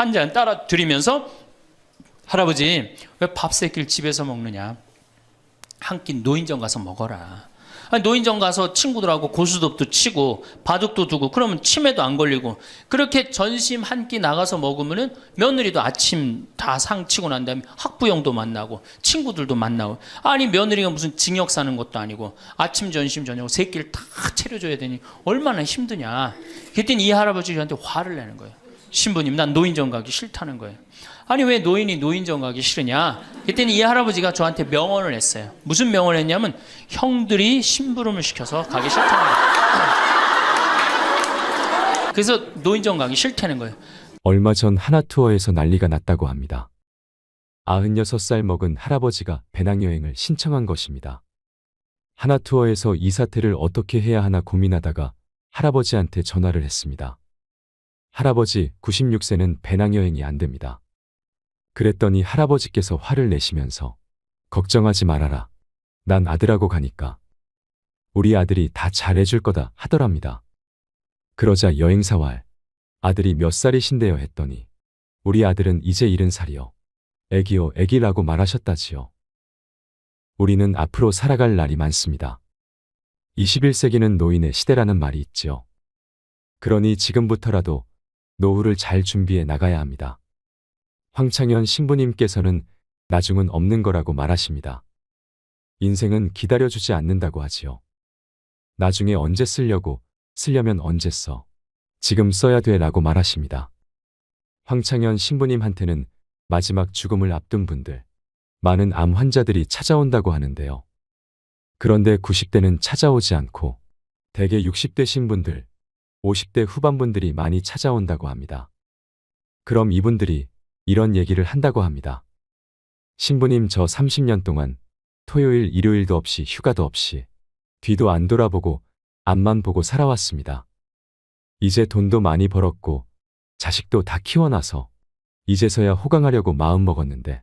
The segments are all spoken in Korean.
한 잔 따라 드리면서 할아버지 왜 밥 세 끼를 집에서 먹느냐? 한 끼 노인정 가서 먹어라. 아니, 노인정 가서 친구들하고 고스톱도 치고 바둑도 두고 그러면 치매도 안 걸리고 그렇게 전심 한 끼 나가서 먹으면은 며느리도 아침 다 상 치고 난 다음에 학부형도 만나고 친구들도 만나고 아니 며느리가 무슨 징역 사는 것도 아니고 아침 점심 저녁 세 끼를 다 차려줘야 되니 얼마나 힘드냐. 그랬더니 이 할아버지 저한테 화를 내는 거예요. 신부님 난 노인정 가기 싫다는 거예요. 아니 왜 노인이 노인정 가기 싫으냐. 그랬더니 이 할아버지가 저한테 명언을 했어요. 무슨 명언을 했냐면 형들이 심부름을 시켜서 가기 싫다는 거예요. 그래서 노인정 가기 싫다는 거예요. 얼마 전 하나투어에서 난리가 났다고 합니다. 96살 먹은 할아버지가 배낭여행을 신청한 것입니다. 하나투어에서 이 사태를 어떻게 해야 하나 고민하다가 할아버지한테 전화를 했습니다. 할아버지 96세는 배낭여행이 안 됩니다. 그랬더니 할아버지께서 화를 내시면서 걱정하지 말아라. 난 아들하고 가니까 우리 아들이 다 잘해줄 거다 하더랍니다. 그러자 여행사와 아들이 몇 살이신데요 했더니 우리 아들은 이제 70살이요. 애기요 애기라고 말하셨다지요. 우리는 앞으로 살아갈 날이 많습니다. 21세기는 노인의 시대라는 말이 있지요. 그러니 지금부터라도 노후를 잘 준비해 나가야 합니다. 황창현 신부님께서는 나중은 없는 거라고 말하십니다. 인생은 기다려주지 않는다고 하지요. 나중에 언제 쓰려면 언제 써. 지금 써야 돼 라고 말하십니다. 황창현 신부님한테는 마지막 죽음을 앞둔 분들, 많은 암 환자들이 찾아온다고 하는데요. 그런데 90대는 찾아오지 않고 대개 60대 신분들, 50대 후반분들이 많이 찾아온다고 합니다. 그럼 이분들이 이런 얘기를 한다고 합니다. 신부님 저 30년 동안 토요일 일요일도 없이 휴가도 없이 뒤도 안 돌아보고 앞만 보고 살아왔습니다. 이제 돈도 많이 벌었고 자식도 다 키워놔서 이제서야 호강하려고 마음먹었는데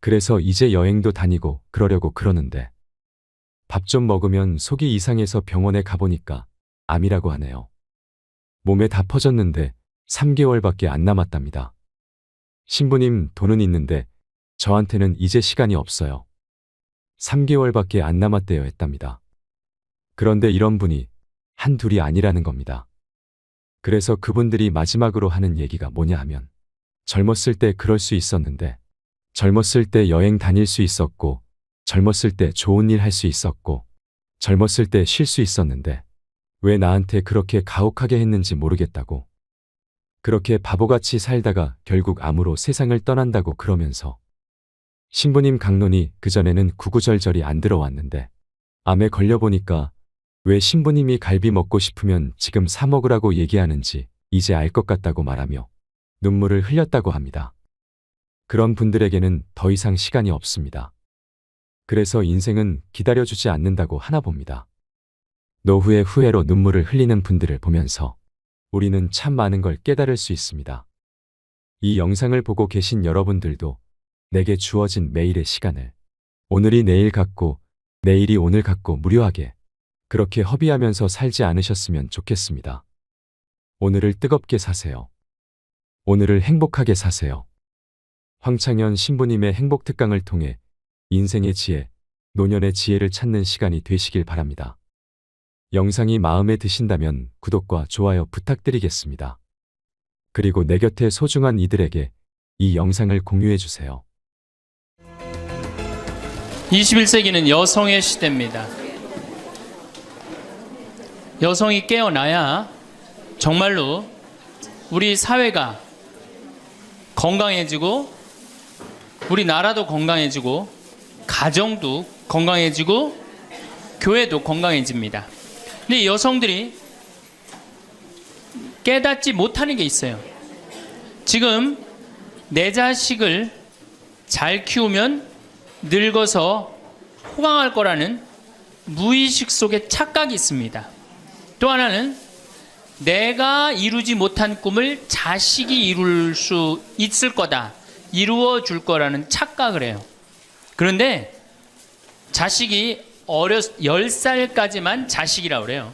그래서 이제 여행도 다니고 그러려고 그러는데 밥 좀 먹으면 속이 이상해서 병원에 가보니까 암이라고 하네요. 몸에 다 퍼졌는데 3개월밖에 안 남았답니다. 신부님 돈은 있는데 저한테는 이제 시간이 없어요. 3개월밖에 안 남았대요 했답니다. 그런데 이런 분이 한둘이 아니라는 겁니다. 그래서 그분들이 마지막으로 하는 얘기가 뭐냐 하면 젊었을 때 그럴 수 있었는데 젊었을 때 여행 다닐 수 있었고 젊었을 때 좋은 일 할 수 있었고 젊었을 때 쉴 수 있었는데 왜 나한테 그렇게 가혹하게 했는지 모르겠다고 그렇게 바보같이 살다가 결국 암으로 세상을 떠난다고 그러면서 신부님 강론이 그전에는 구구절절이 안 들어왔는데 암에 걸려보니까 왜 신부님이 갈비 먹고 싶으면 지금 사 먹으라고 얘기하는지 이제 알 것 같다고 말하며 눈물을 흘렸다고 합니다. 그런 분들에게는 더 이상 시간이 없습니다. 그래서 인생은 기다려주지 않는다고 하나 봅니다. 노후의 후회로 눈물을 흘리는 분들을 보면서 우리는 참 많은 걸 깨달을 수 있습니다. 이 영상을 보고 계신 여러분들도 내게 주어진 매일의 시간을 오늘이 내일 같고 내일이 오늘 같고 무료하게 그렇게 허비하면서 살지 않으셨으면 좋겠습니다. 오늘을 뜨겁게 사세요. 오늘을 행복하게 사세요. 황창현 신부님의 행복 특강을 통해 인생의 지혜, 노년의 지혜를 찾는 시간이 되시길 바랍니다. 영상이 마음에 드신다면 구독과 좋아요 부탁드리겠습니다. 그리고 내 곁에 소중한 이들에게 이 영상을 공유해 주세요. 21세기는 여성의 시대입니다. 여성이 깨어나야 정말로 우리 사회가 건강해지고 우리 나라도 건강해지고 가정도 건강해지고 교회도 건강해집니다. 근데 이 여성들이 깨닫지 못하는 게 있어요. 지금 내 자식을 잘 키우면 늙어서 호강할 거라는 무의식 속에 착각이 있습니다. 또 하나는 내가 이루지 못한 꿈을 자식이 이룰 수 있을 거다, 이루어 줄 거라는 착각을 해요. 그런데 자식이 10살까지만 자식이라고 그래요.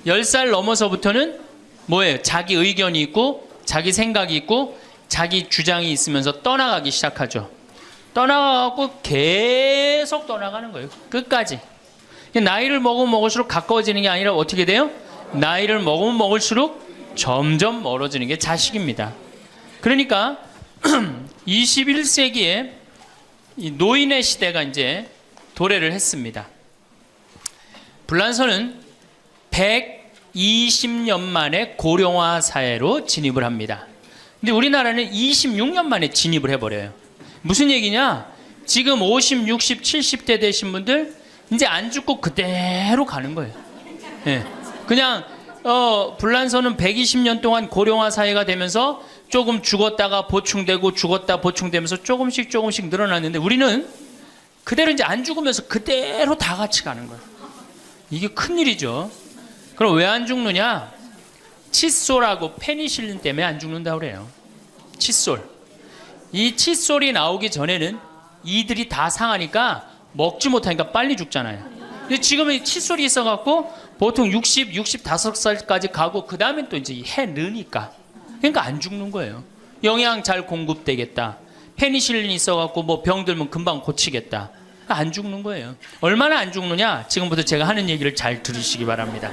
10살 넘어서부터는 뭐예요? 자기 의견이 있고 자기 생각이 있고 자기 주장이 있으면서 떠나가기 시작하죠. 떠나가고 계속 떠나가는 거예요. 끝까지. 나이를 먹으면 먹을수록 가까워지는 게 아니라 어떻게 돼요? 나이를 먹으면 먹을수록 점점 멀어지는 게 자식입니다. 그러니까 21세기에 이 노인의 시대가 이제 도래를 했습니다. 불란서는 120년 만에 고령화 사회로 진입을 합니다. 근데 우리나라는 26년 만에 진입을 해버려요. 무슨 얘기냐? 지금 50, 60, 70대 되신 분들 이제 안 죽고 그대로 가는 거예요. 네. 그냥 불란서는 120년 동안 고령화 사회가 되면서 조금 죽었다가 보충되고 죽었다 보충되면서 조금씩 늘어났는데 우리는 그대로 이제 안 죽으면서 그대로 다 같이 가는 거예요. 이게 큰일이죠. 그럼 왜 안 죽느냐? 칫솔하고 페니실린 때문에 안 죽는다고 그래요. 칫솔. 이 칫솔이 나오기 전에는 이들이 다 상하니까 먹지 못하니까 빨리 죽잖아요. 근데 지금은 칫솔이 있어갖고 보통 60, 65살까지 가고 그 다음에 또 이제 해 느니까. 그러니까 안 죽는 거예요. 영양 잘 공급되겠다. 페니실린이 있어갖고 뭐 병 들면 금방 고치겠다. 안 죽는 거예요. 얼마나 안 죽느냐? 지금부터 제가 하는 얘기를 잘 들으시기 바랍니다.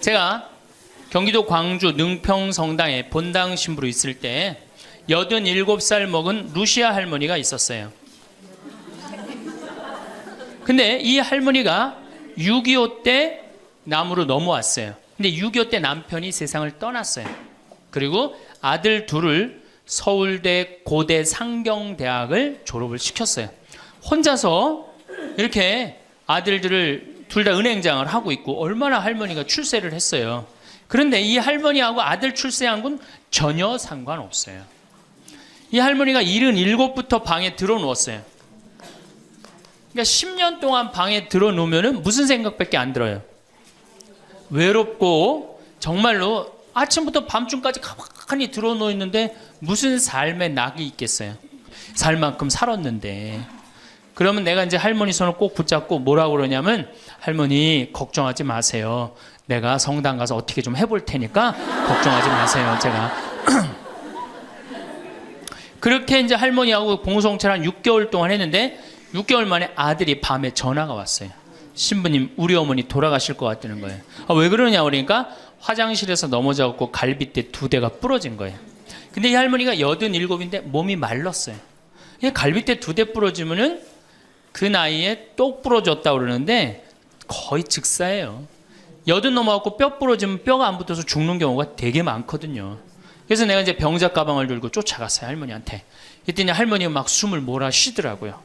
제가 경기도 광주 능평 성당에 본당 신부로 있을 때 87살 먹은 루시아 할머니가 있었어요. 근데 이 할머니가 6.25 때 남으로 넘어왔어요. 근데 6.25 때 남편이 세상을 떠났어요. 그리고 아들 둘을 서울대 고대 상경대학을 졸업을 시켰어요. 혼자서 이렇게 아들들을 둘 다 은행장을 하고 있고 얼마나 할머니가 출세를 했어요. 그런데 이 할머니하고 아들 출세한 건 전혀 상관없어요. 이 할머니가 77부터 방에 들어누웠어요. 그러니까 10년 동안 방에 들어놓으면 무슨 생각밖에 안 들어요. 외롭고 정말로 아침부터 밤중까지 가만히 들어놓여 있는데 무슨 삶의 낙이 있겠어요. 살 만큼 살았는데. 그러면 내가 이제 할머니 손을 꼭 붙잡고 뭐라고 그러냐면 할머니 걱정하지 마세요. 내가 성당 가서 어떻게 좀 해볼 테니까 걱정하지 마세요. 제가 그렇게 이제 할머니하고 공동체를 한 6개월 동안 했는데 6개월 만에 아들이 밤에 전화가 왔어요. 신부님 우리 어머니 돌아가실 것 같다는 거예요. 왜 그러냐 그러니까 화장실에서 넘어져갖고 갈비뼈 2대가 부러진 거예요. 근데 이 할머니가 87인데 몸이 말랐어요. 갈비뼈 2대 부러지면은 그 나이에 똑 부러졌다고 그러는데 거의 즉사예요. 80 넘어갖고 뼈 부러지면 뼈가 안 붙어서 죽는 경우가 되게 많거든요. 그래서 내가 이제 병자 가방을 들고 쫓아갔어요, 할머니한테. 그랬더니 할머니가 막 숨을 몰아 쉬더라고요.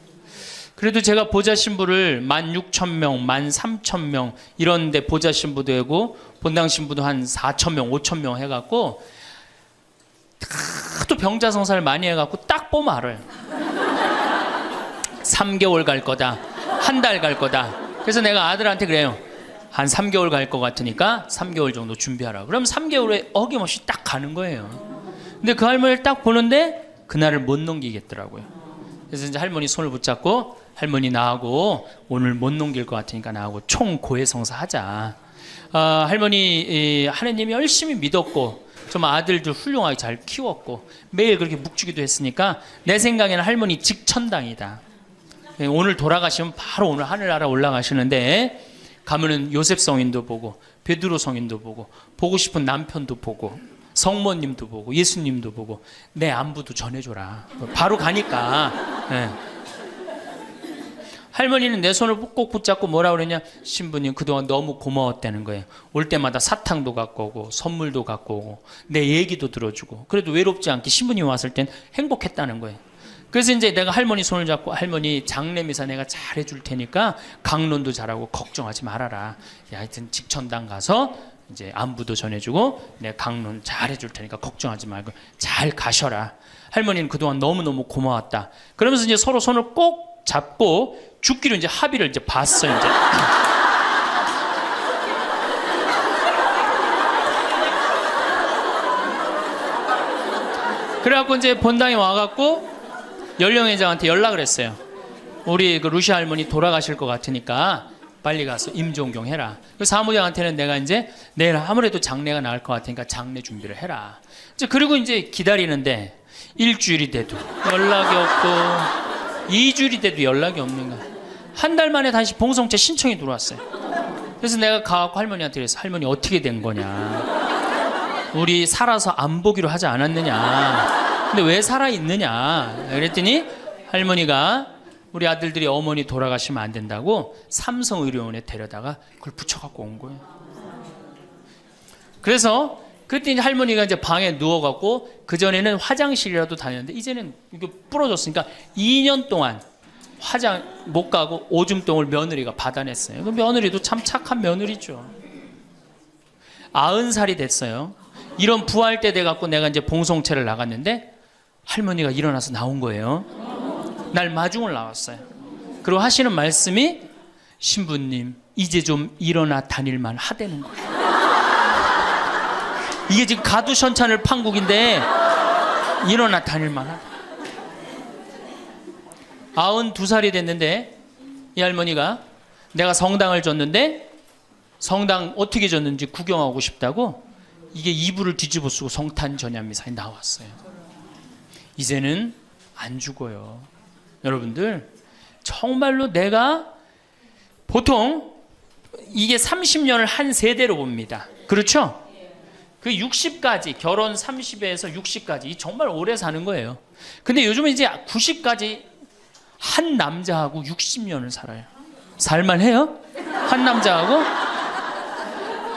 그래도 제가 보좌 신부를 16,000명, 13,000명 이런데 보좌 신부도 하고 본당 신부도 한 4,000명, 5,000명 해갖고 또 병자 성사를 많이 해갖고 딱 보면 알아요. 3개월 갈 거다, 한 달 갈 거다. 그래서 내가 아들한테 그래요. 한 3개월 갈 것 같으니까 3개월 정도 준비하라. 그럼 3개월에 어김없이 딱 가는 거예요. 근데 그 할머니를 딱 보는데 그날을 못 넘기겠더라고요. 그래서 이제 할머니 손을 붙잡고 할머니 나하고 오늘 못 넘길 것 같으니까 나하고 총 고해성사 하자. 할머니 하느님이 열심히 믿었고 좀 아들들 훌륭하게 잘 키웠고 매일 그렇게 묵주기도 했으니까 내 생각에는 할머니 직천당이다. 오늘 돌아가시면 바로 오늘 하늘나라 올라가시는데 가면은 요셉 성인도 보고 베드로 성인도 보고 싶은 남편도 보고 성모님도 보고 예수님도 보고 내 안부도 전해줘라. 바로 가니까. 네. 할머니는 내 손을 꼭 붙잡고 뭐라 그러냐, 신부님 그동안 너무 고마웠다는 거예요. 올 때마다 사탕도 갖고 오고 선물도 갖고 오고 내 얘기도 들어주고 그래도 외롭지 않게 신부님 왔을 땐 행복했다는 거예요. 그래서 이제 내가 할머니 손을 잡고 할머니 장례미사 내가 잘 해줄 테니까 강론도 잘하고 걱정하지 말아라. 하여튼 직천당 가서 이제 안부도 전해주고 내가 강론 잘 해줄 테니까 걱정하지 말고 잘 가셔라. 할머니는 그동안 너무너무 고마웠다. 그러면서 이제 서로 손을 꼭 잡고 죽기로 이제 합의를 이제 봤어요. 이제. 그래갖고 이제 본당에 와갖고 연령회장한테 연락을 했어요. 우리 그 루시아 할머니 돌아가실 것 같으니까 빨리 가서 임종경 해라. 그 사무장한테는 내가 이제 내일 아무래도 장례가 나을 것 같으니까 장례 준비를 해라. 이제 그리고 이제 기다리는데 일주일이 돼도 연락이 없고 2주일이 돼도 연락이 없는 거야. 한 달 만에 다시 봉송채 신청이 들어왔어요. 그래서 내가 가갖고 할머니한테 그랬어. 할머니 어떻게 된 거냐. 우리 살아서 안 보기로 하지 않았느냐. 근데 왜 살아있느냐. 그랬더니 할머니가 우리 아들들이 어머니 돌아가시면 안 된다고 삼성의료원에 데려다가 그걸 붙여갖고 온 거예요. 그래서 그때 이제 할머니가 이제 방에 누워갖고 그전에는 화장실이라도 다녔는데 이제는 이게 부러졌으니까 2년 동안 화장 못 가고 오줌똥을 며느리가 받아냈어요. 그 며느리도 참 착한 며느리죠. 90살이 됐어요. 이런 부활 때 돼갖고 내가 이제 봉송채를 나갔는데 할머니가 일어나서 나온 거예요. 날 마중을 나왔어요. 그리고 하시는 말씀이 신부님 이제 좀 일어나 다닐만 하다는 거예요. 이게 지금 가두션찬을 판국인데 일어나 다닐만 하다. 92살이 됐는데 이 할머니가 내가 성당을 줬는데 성당 어떻게 줬는지 구경하고 싶다고 이게 이불을 뒤집어 쓰고 성탄 전야미사에 나왔어요. 이제는 안 죽어요. 여러분들 정말로 내가 보통 이게 30년을 한 세대로 봅니다. 그렇죠? 그 60까지 결혼 30에서 60까지 정말 오래 사는 거예요. 근데 요즘은 이제 90까지 한 남자하고 60년을 살아요. 살만해요? 한 남자하고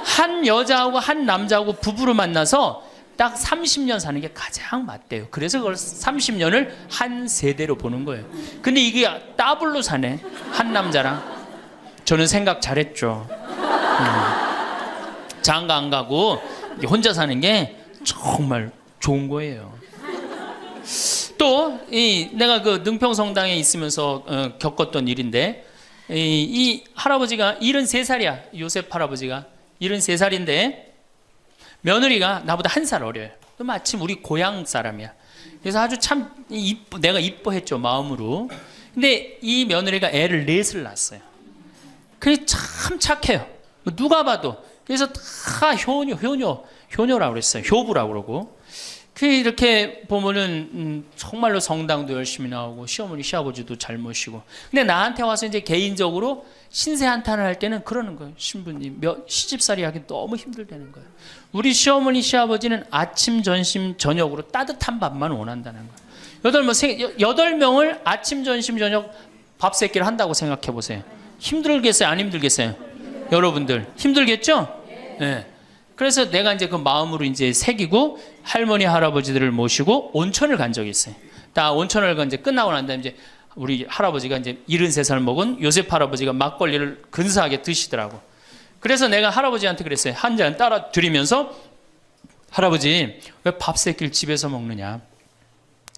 한 여자하고 한 남자하고 부부로 만나서 딱 30년 사는 게 가장 맞대요. 그래서 그걸 30년을 한 세대로 보는 거예요. 근데 이게 더블로 사네. 한 남자랑. 저는 생각 잘했죠. 장가 안 가고 혼자 사는 게 정말 좋은 거예요. 또 내가 그 능평성당에 있으면서 겪었던 일인데 이 할아버지가 73살이야. 요셉 할아버지가 73살인데 며느리가 나보다 1살 어려요. 또 마침 우리 고향 사람이야. 그래서 아주 참 내가 이뻐했죠, 마음으로. 근데 이 며느리가 애를 4을 낳았어요. 그게 참 착해요. 누가 봐도. 그래서 다 효녀라고 그랬어요. 효부라고 그러고. 그 이렇게 보면은 정말로 성당도 열심히 나오고 시어머니 시아버지도 잘 모시고. 근데 나한테 와서 이제 개인적으로 신세 한탄을 할 때는 그러는 거예요. 신부님 시집살이 하기 너무 힘들다는 거예요. 우리 시어머니 시아버지는 아침 점심 저녁으로 따뜻한 밥만 원한다는 거예요. 8명을 아침 점심 저녁 밥 세끼를 한다고 생각해 보세요. 힘들겠어요? 안 힘들겠어요? 여러분들 힘들겠죠? 네. 그래서 내가 이제 그 마음으로 이제 새기고 할머니 할아버지들을 모시고 온천을 간 적이 있어요. 다 온천을 이제 끝나고 난 다음에 이제 우리 할아버지가 이제 73살 먹은 요셉 할아버지가 막걸리를 근사하게 드시더라고. 그래서 내가 할아버지한테 그랬어요. 한 잔 따라 드리면서 할아버지 왜 밥 세끼를 집에서 먹느냐?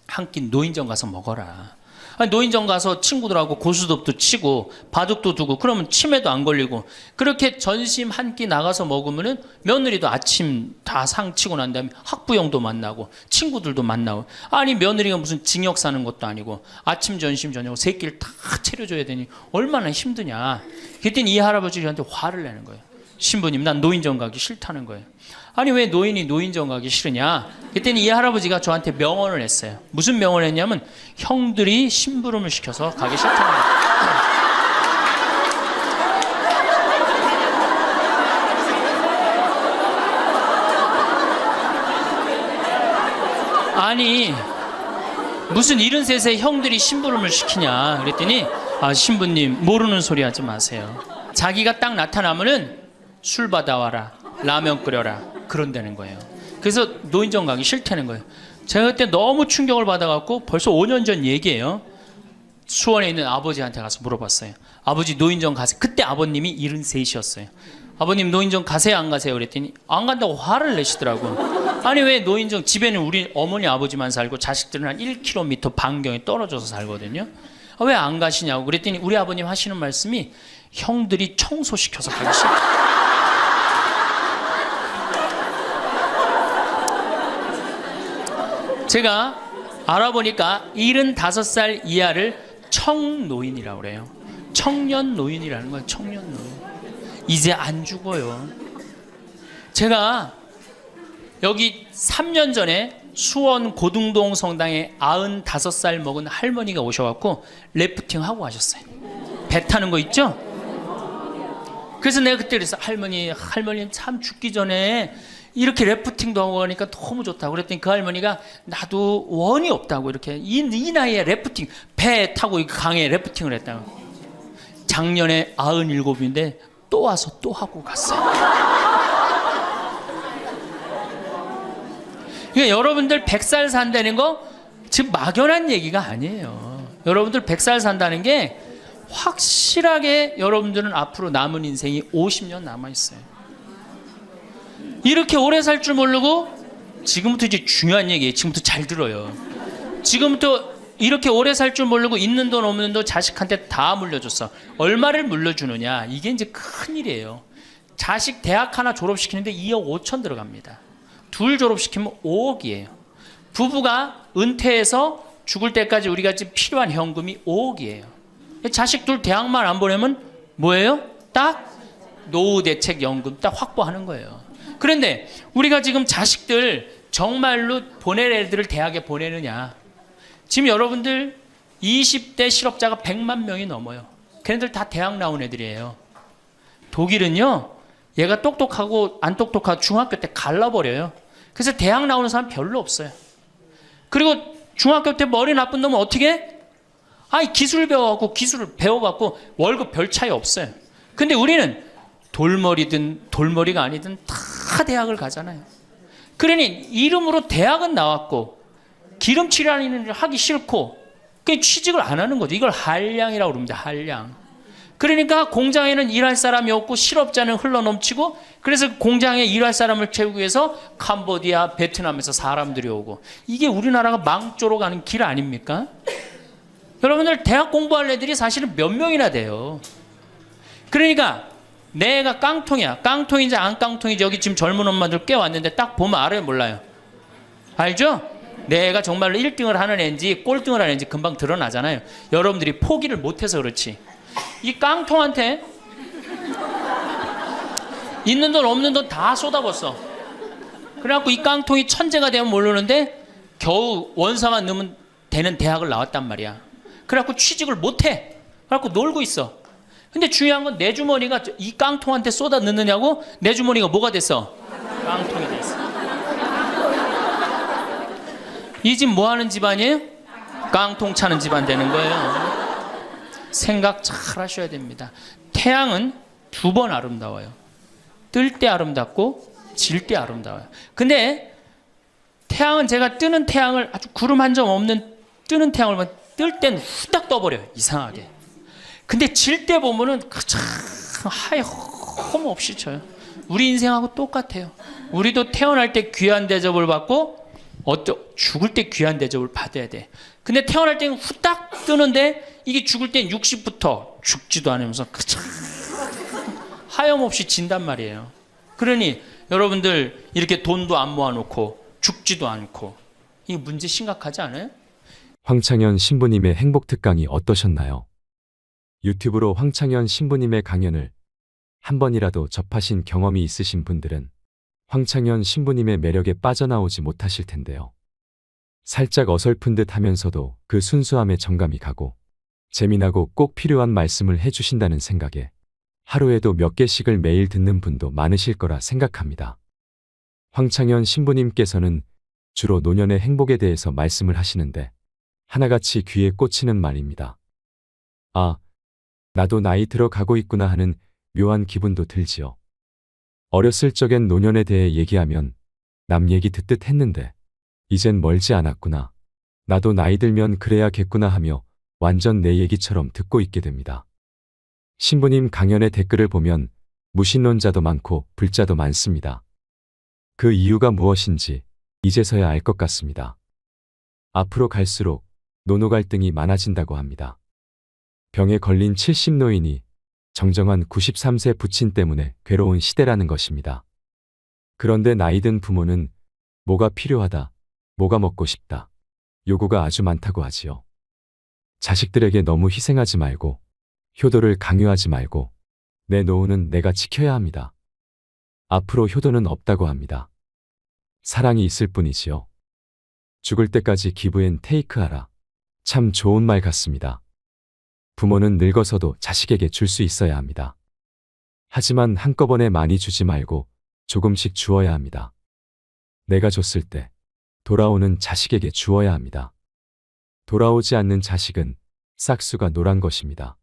한 끼 노인정 가서 먹어라. 아니, 노인정 가서 친구들하고 고스톱도 치고 바둑도 두고 그러면 치매도 안 걸리고 그렇게 전심 한 끼 나가서 먹으면은 며느리도 아침 다 상 치고 난 다음에 학부형도 만나고 친구들도 만나고 아니 며느리가 무슨 징역 사는 것도 아니고 아침 점심 저녁 세 끼를 다 차려줘야 되니 얼마나 힘드냐. 그랬더니 이 할아버지한테 화를 내는 거예요. 신부님 난 노인정 가기 싫다는 거예요. 아니 왜 노인이 노인정 가기 싫으냐. 그랬더니 이 할아버지가 저한테 명언을 했어요. 무슨 명언을 했냐면 형들이 심부름을 시켜서 가기 싫다는 거예요. 아니 무슨 73세 형들이 심부름을 시키냐. 그랬더니 아 신부님 모르는 소리 하지 마세요. 자기가 딱 나타나면은 술 받아와라 라면 끓여라 그런다는 거예요. 그래서 노인정 가기 싫다는 거예요. 제가 그때 너무 충격을 받아갖고 벌써 5년 전 얘기예요. 수원에 있는 아버지한테 가서 물어봤어요. 아버지 노인정 가세요. 그때 아버님이 73이셨어요. 아버님 노인정 가세요 안 가세요? 그랬더니 안 간다고 화를 내시더라고. 아니 왜 노인정 집에는 우리 어머니 아버지만 살고 자식들은 한 1km 반경에 떨어져서 살거든요. 아, 왜 안 가시냐고. 그랬더니 우리 아버님 하시는 말씀이 형들이 청소시켜서 가기 싫다. 제가 알아보니까 75살 이하를 청노인이라고 그래요. 청년 노인이라는 거예요. 청년 노인. 이제 안 죽어요. 제가 여기 3년 전에 수원 고등동 성당에 95살 먹은 할머니가 오셔갖고 래프팅 하고 가셨어요. 배 타는 거 있죠? 그래서 내가 그때 그랬어. 할머니 참 죽기 전에 이렇게 래프팅도 하고 가니까 너무 좋다고 그랬더니 그 할머니가 나도 원이 없다고 이렇게 이 나이에 래프팅 배 타고 강에 래프팅을 했다고. 작년에 97인데 또 와서 또 하고 갔어요. 그러니까 여러분들 100살 산다는 거 지금 막연한 얘기가 아니에요. 여러분들 100살 산다는 게 확실하게 여러분들은 앞으로 남은 인생이 50년 남아있어요. 이렇게 오래 살 줄 모르고 지금부터 이제 중요한 얘기예요. 지금부터 잘 들어요. 지금부터 이렇게 오래 살 줄 모르고 있는 돈 없는 돈 자식한테 다 물려줬어. 얼마를 물려주느냐. 이게 이제 큰일이에요. 자식 대학 하나 졸업시키는데 2억 5천 들어갑니다. 둘 졸업시키면 5억이에요. 부부가 은퇴해서 죽을 때까지 우리가 지금 필요한 현금이 5억이에요. 자식 둘 대학만 안 보내면 뭐예요? 딱 노후대책연금 딱 확보하는 거예요. 그런데 우리가 지금 자식들 정말로 보낼 애들을 대학에 보내느냐. 지금 여러분들 20대 실업자가 100만 명이 넘어요. 걔네들 다 대학 나온 애들이에요. 독일은요, 얘가 똑똑하고 안 똑똑하고 중학교 때 갈라버려요. 그래서 대학 나오는 사람 별로 없어요. 그리고 중학교 때 머리 나쁜 놈은 어떻게 해? 기술 배워갖고 기술을 배워갖고 월급 별 차이 없어요. 근데 우리는 돌머리든 돌머리가 아니든 다 대학을 가잖아요. 그러니 이름으로 대학은 나왔고 기름칠하는 일을 하기 싫고 그 취직을 안 하는 거죠. 이걸 한량이라고 그럽니다. 한량. 그러니까 공장에는 일할 사람이 없고 실업자는 흘러넘치고 그래서 공장에 일할 사람을 채우기 위해서 캄보디아, 베트남에서 사람들이 오고 이게 우리나라가 망조로 가는 길 아닙니까? 여러분들 대학 공부할 애들이 사실은 몇 명이나 돼요. 그러니까 내가 깡통이야. 깡통인지 안 깡통인지 여기 지금 젊은 엄마들 꽤 왔는데 딱 보면 알아요, 몰라요? 알죠? 내가 정말로 1등을 하는 애인지 꼴등을 하는 애인지 금방 드러나잖아요. 여러분들이 포기를 못해서 그렇지. 이 깡통한테 있는 돈 없는 돈 다 쏟아붓어. 그래갖고 이 깡통이 천재가 되면 모르는데 겨우 원서만 넣으면 되는 대학을 나왔단 말이야. 그래갖고 취직을 못해. 그래갖고 놀고 있어. 근데 중요한 건 내 주머니가 이 깡통한테 쏟아 넣느냐고 내 주머니가 뭐가 됐어? 깡통이 됐어. 이 집 뭐 하는 집안이에요? 깡통 차는 집안 되는 거예요. 생각 잘 하셔야 됩니다. 태양은 두 번 아름다워요. 뜰 때 아름답고 질 때 아름다워요. 근데 태양은 제가 뜨는 태양을 아주 구름 한 점 없는 뜨는 태양을 보면 뜰 땐 후딱 떠버려요. 이상하게. 근데 질 때 보면은 참 하염 없이 쳐요. 우리 인생하고 똑같아요. 우리도 태어날 때 귀한 대접을 받고 죽을 때 귀한 대접을 받아야 돼. 근데 태어날 때는 후딱 뜨는데 이게 죽을 땐 60부터 죽지도 않으면서 참 하염없이 진단 말이에요. 그러니 여러분들 이렇게 돈도 안 모아놓고 죽지도 않고 이 문제 심각하지 않아요? 황창현 신부님의 행복 특강이 어떠셨나요? 유튜브로 황창현 신부님의 강연을 한 번이라도 접하신 경험이 있으신 분들은 황창현 신부님의 매력에 빠져나오지 못하실 텐데요. 살짝 어설픈 듯 하면서도 그 순수함에 정감이 가고 재미나고 꼭 필요한 말씀을 해주신다는 생각에 하루에도 몇 개씩을 매일 듣는 분도 많으실 거라 생각합니다. 황창현 신부님께서는 주로 노년의 행복에 대해서 말씀을 하시는데 하나같이 귀에 꽂히는 말입니다. 아, 나도 나이 들어가고 있구나 하는 묘한 기분도 들지요. 어렸을 적엔 노년에 대해 얘기하면 남 얘기 듣듯 했는데 이젠 멀지 않았구나. 나도 나이 들면 그래야겠구나 하며 완전 내 얘기처럼 듣고 있게 됩니다. 신부님 강연의 댓글을 보면 무신론자도 많고 불자도 많습니다. 그 이유가 무엇인지 이제서야 알 것 같습니다. 앞으로 갈수록 노노 갈등이 많아진다고 합니다. 병에 걸린 70노인이 정정한 93세 부친 때문에 괴로운 시대라는 것입니다. 그런데 나이든 부모는 뭐가 필요하다, 뭐가 먹고 싶다, 요구가 아주 많다고 하지요. 자식들에게 너무 희생하지 말고 효도를 강요하지 말고 내 노후는 내가 지켜야 합니다. 앞으로 효도는 없다고 합니다. 사랑이 있을 뿐이지요. 죽을 때까지 give and take 하라. 참 좋은 말 같습니다. 부모는 늙어서도 자식에게 줄 수 있어야 합니다. 하지만 한꺼번에 많이 주지 말고 조금씩 주어야 합니다. 내가 줬을 때 돌아오는 자식에게 주어야 합니다. 돌아오지 않는 자식은 싹수가 노란 것입니다.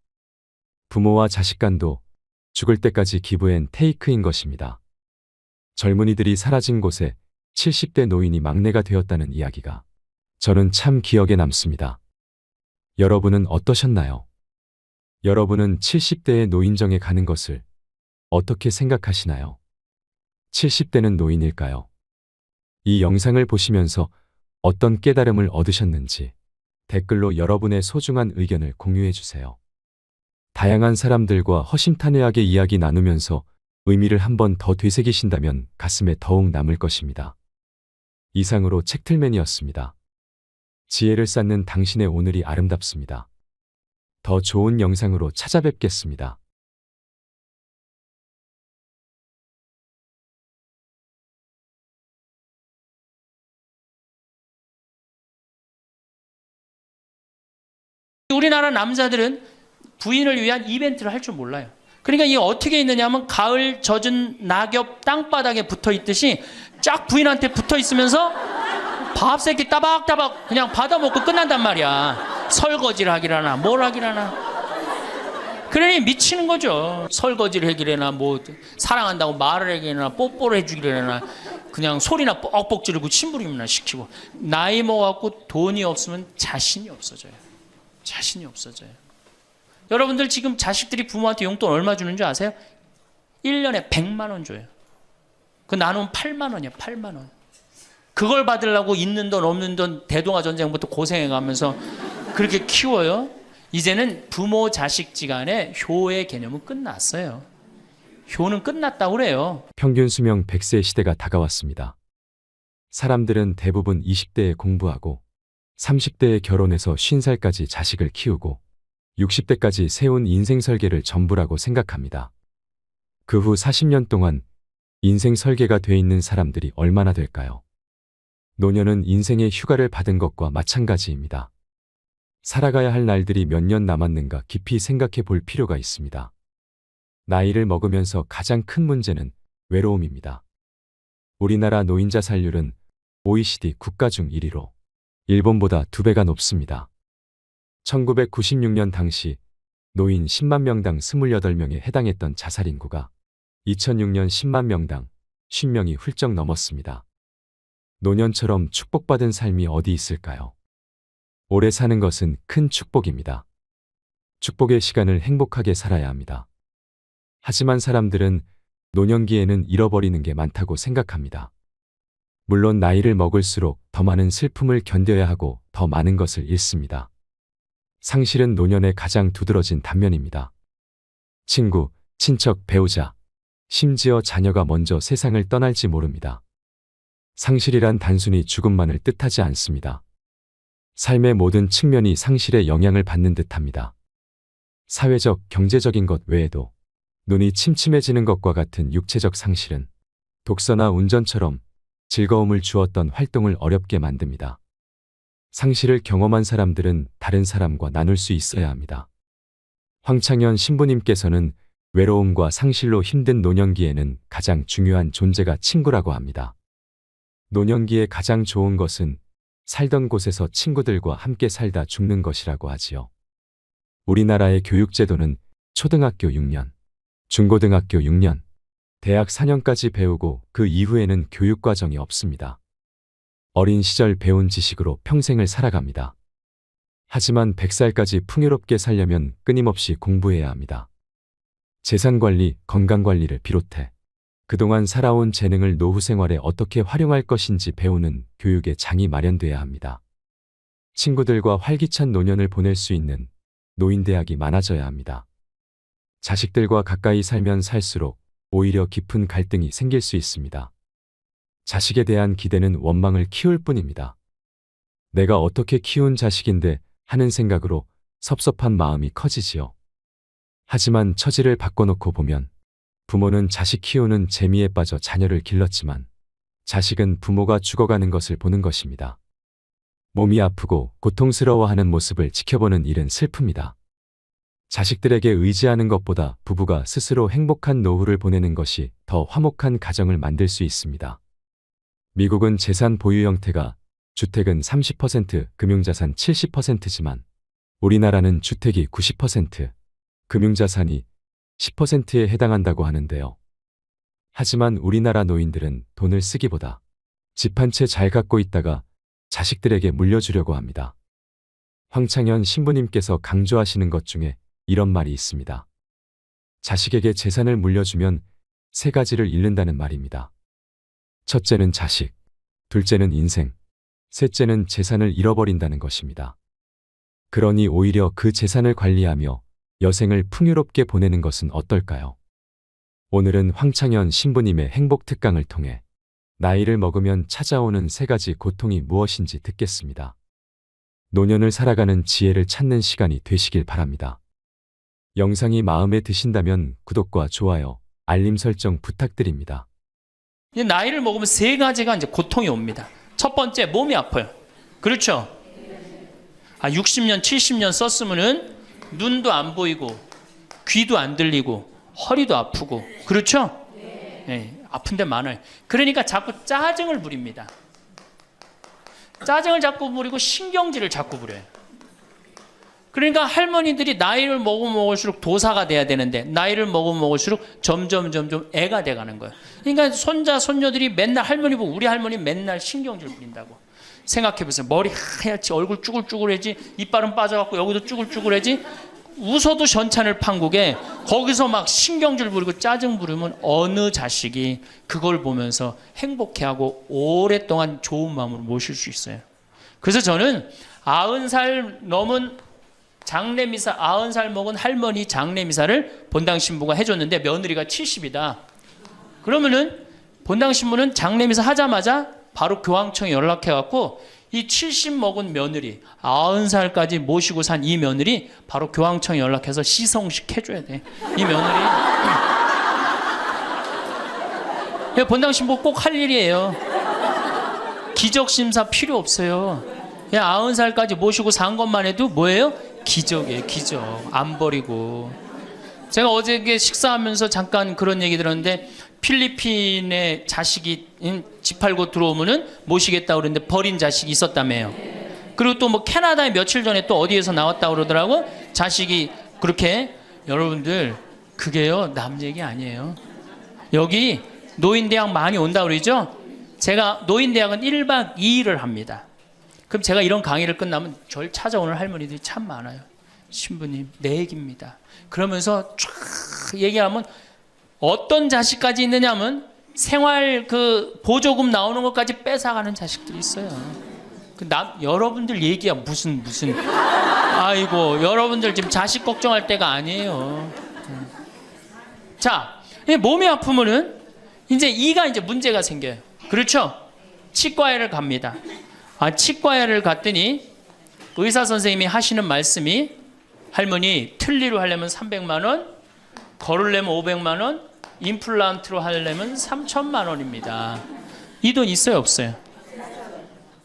부모와 자식 간도 죽을 때까지 give and take인 것입니다. 젊은이들이 사라진 곳에 70대 노인이 막내가 되었다는 이야기가 저는 참 기억에 남습니다. 여러분은 어떠셨나요? 여러분은 70대의 노인정에 가는 것을 어떻게 생각하시나요? 70대는 노인일까요? 이 영상을 보시면서 어떤 깨달음을 얻으셨는지 댓글로 여러분의 소중한 의견을 공유해 주세요. 다양한 사람들과 허심탄회하게 이야기 나누면서 의미를 한 번 더 되새기신다면 가슴에 더욱 남을 것입니다. 이상으로 책틀맨이었습니다. 지혜를 쌓는 당신의 오늘이 아름답습니다. 더 좋은 영상으로 찾아뵙겠습니다. 우리나라 남자들은 부인을 위한 이벤트를 할 줄 몰라요. 그러니까 이게 어떻게 있느냐 하면 가을 젖은 낙엽 땅바닥에 붙어 있듯이 쫙 부인한테 붙어 있으면서 밥 새끼 따박따박 그냥 받아 먹고 끝난단 말이야. 설거지를 하기라나 뭘 하기라나. 그러니 미치는 거죠. 설거지를 하기라나 뭐 사랑한다고 말을 하기라나 뽀뽀를 해주기라나 그냥 소리나 뻑뻑 지르고 침부림이나 시키고. 나이 먹어갖고 돈이 없으면 자신이 없어져요. 자신이 없어져요. 여러분들 지금 자식들이 부모한테 용돈 얼마 주는 줄 아세요? 1년에 100만 원 줘요. 그 나누면 8만 원이에요. 8만 원. 그걸 받으려고 있는 돈 없는 돈 대동아 전쟁부터 고생해가면서 그렇게 키워요. 이제는 부모 자식지간의 효의 개념은 끝났어요. 효는 끝났다고 그래요. 평균 수명 100세 시대가 다가왔습니다. 사람들은 대부분 20대에 공부하고 30대에 결혼해서 50살까지 자식을 키우고 60대까지 세운 인생 설계를 전부라고 생각합니다. 그 후 40년 동안 인생 설계가 돼 있는 사람들이 얼마나 될까요? 노년은 인생의 휴가를 받은 것과 마찬가지입니다. 살아가야 할 날들이 몇 년 남았는가 깊이 생각해 볼 필요가 있습니다. 나이를 먹으면서 가장 큰 문제는 외로움입니다. 우리나라 노인 자살률은 OECD 국가 중 1위로 일본보다 2배가 높습니다. 1996년 당시 노인 10만 명당 28명에 해당했던 자살 인구가 2006년 10만 명당 50명이 훌쩍 넘었습니다. 노년처럼 축복받은 삶이 어디 있을까요? 오래 사는 것은 큰 축복입니다. 축복의 시간을 행복하게 살아야 합니다. 하지만 사람들은 노년기에는 잃어버리는 게 많다고 생각합니다. 물론 나이를 먹을수록 더 많은 슬픔을 견뎌야 하고 더 많은 것을 잃습니다. 상실은 노년의 가장 두드러진 단면입니다. 친구, 친척, 배우자, 심지어 자녀가 먼저 세상을 떠날지 모릅니다. 상실이란 단순히 죽음만을 뜻하지 않습니다. 삶의 모든 측면이 상실의 영향을 받는 듯합니다. 사회적, 경제적인 것 외에도 눈이 침침해지는 것과 같은 육체적 상실은 독서나 운전처럼 즐거움을 주었던 활동을 어렵게 만듭니다. 상실을 경험한 사람들은 다른 사람과 나눌 수 있어야 합니다. 황창현 신부님께서는 외로움과 상실로 힘든 노년기에는 가장 중요한 존재가 친구라고 합니다. 노년기에 가장 좋은 것은 살던 곳에서 친구들과 함께 살다 죽는 것이라고 하지요. 우리나라의 교육제도는 초등학교 6년, 중고등학교 6년, 대학 4년까지 배우고 그 이후에는 교육과정이 없습니다. 어린 시절 배운 지식으로 평생을 살아갑니다. 하지만 100살까지 풍요롭게 살려면 끊임없이 공부해야 합니다. 재산관리, 건강관리를 비롯해 그동안 살아온 재능을 노후 생활에 어떻게 활용할 것인지 배우는 교육의 장이 마련돼야 합니다. 친구들과 활기찬 노년을 보낼 수 있는 노인대학이 많아져야 합니다. 자식들과 가까이 살면 살수록 오히려 깊은 갈등이 생길 수 있습니다. 자식에 대한 기대는 원망을 키울 뿐입니다. 내가 어떻게 키운 자식인데 하는 생각으로 섭섭한 마음이 커지지요. 하지만 처지를 바꿔놓고 보면 부모는 자식 키우는 재미에 빠져 자녀를 길렀지만 자식은 부모가 죽어가는 것을 보는 것입니다. 몸이 아프고 고통스러워하는 모습을 지켜보는 일은 슬픕니다. 자식들에게 의지하는 것보다 부부가 스스로 행복한 노후를 보내는 것이 더 화목한 가정을 만들 수 있습니다. 미국은 재산 보유 형태가 주택은 30%, 금융자산 70%지만 우리나라는 주택이 90%, 금융자산이 10%에 해당한다고 하는데요. 하지만 우리나라 노인들은 돈을 쓰기보다 집 한 채 잘 갖고 있다가 자식들에게 물려주려고 합니다. 황창현 신부님께서 강조하시는 것 중에 이런 말이 있습니다. 자식에게 재산을 물려주면 세 가지를 잃는다는 말입니다. 첫째는 자식, 둘째는 인생, 셋째는 재산을 잃어버린다는 것입니다. 그러니 오히려 그 재산을 관리하며 여생을 풍요롭게 보내는 것은 어떨까요? 오늘은 황창현 신부님의 행복 특강을 통해 나이를 먹으면 찾아오는 세 가지 고통이 무엇인지 듣겠습니다. 노년을 살아가는 지혜를 찾는 시간이 되시길 바랍니다. 영상이 마음에 드신다면 구독과 좋아요, 알림 설정 부탁드립니다. 이제 나이를 먹으면 세 가지가 이제 고통이 옵니다. 첫 번째, 몸이 아파요. 그렇죠? 60년, 70년 썼으면은 눈도 안 보이고, 귀도 안 들리고, 허리도 아프고, 그렇죠? 네, 아픈 데 많아요. 그러니까 자꾸 짜증을 부립니다. 짜증을 자꾸 부리고 신경질을 자꾸 부려요. 그러니까 할머니들이 나이를 먹으면 먹을수록 도사가 돼야 되는데 나이를 먹으면 먹을수록 점점 애가 돼가는 거예요. 그러니까 손자 손녀들이 맨날 할머니 보고 우리 할머니 맨날 신경질 부린다고. 생각해보세요. 머리 하얗지, 얼굴 쭈글쭈글해지, 이빨은 빠져갖고 여기도 쭈글쭈글해지. 웃어도 현찬을 판국에 거기서 막 신경질 부리고 짜증 부리면 어느 자식이 그걸 보면서 행복해하고 오랫동안 좋은 마음으로 모실 수 있어요. 그래서 저는 90살 넘은 장례미사, 90살 먹은 할머니 장례미사를 본당 신부가 해줬는데 며느리가 70이다. 그러면은 본당 신부는 장례미사 하자마자 바로 교황청에 연락해갖고 이 70 먹은 며느리, 90살까지 모시고 산 이 며느리 바로 교황청에 연락해서 시성식 해줘야 돼. 이 며느리. 본당 신부 꼭 할 일이에요. 기적심사 필요 없어요. 그냥 90살까지 모시고 산 것만 해도 뭐예요? 기적이에요, 기적. 안 버리고. 제가 어저께 식사하면서 잠깐 그런 얘기 들었는데 필리핀에 자식이 집 팔고 들어오면은 모시겠다고 그러는데 버린 자식이 있었다며요. 그리고 또 뭐 캐나다에 며칠 전에 또 어디에서 나왔다고 그러더라고. 자식이 그렇게. 여러분들 그게요 남 얘기 아니에요. 여기 노인대학 많이 온다고 그러죠. 제가 노인대학은 1박 2일을 합니다. 그럼 제가 이런 강의를 끝나면 절 찾아오는 할머니들이 참 많아요. 신부님 내 얘기입니다. 그러면서 쫙 얘기하면 어떤 자식까지 있느냐면 생활 그 보조금 나오는 것까지 뺏어가는 자식들이 있어요. 여러분들 얘기야 무슨 아이고 여러분들 지금 자식 걱정할 때가 아니에요. 자, 몸이 아프면은 이제 이가 이제 문제가 생겨요. 그렇죠? 치과에를 갑니다. 치과에를 갔더니 의사 선생님이 하시는 말씀이 할머니 틀니로 하려면 300만 원, 걸으려면 500만 원, 임플란트로 하려면 3천만 원입니다. 이 돈 있어요, 없어요?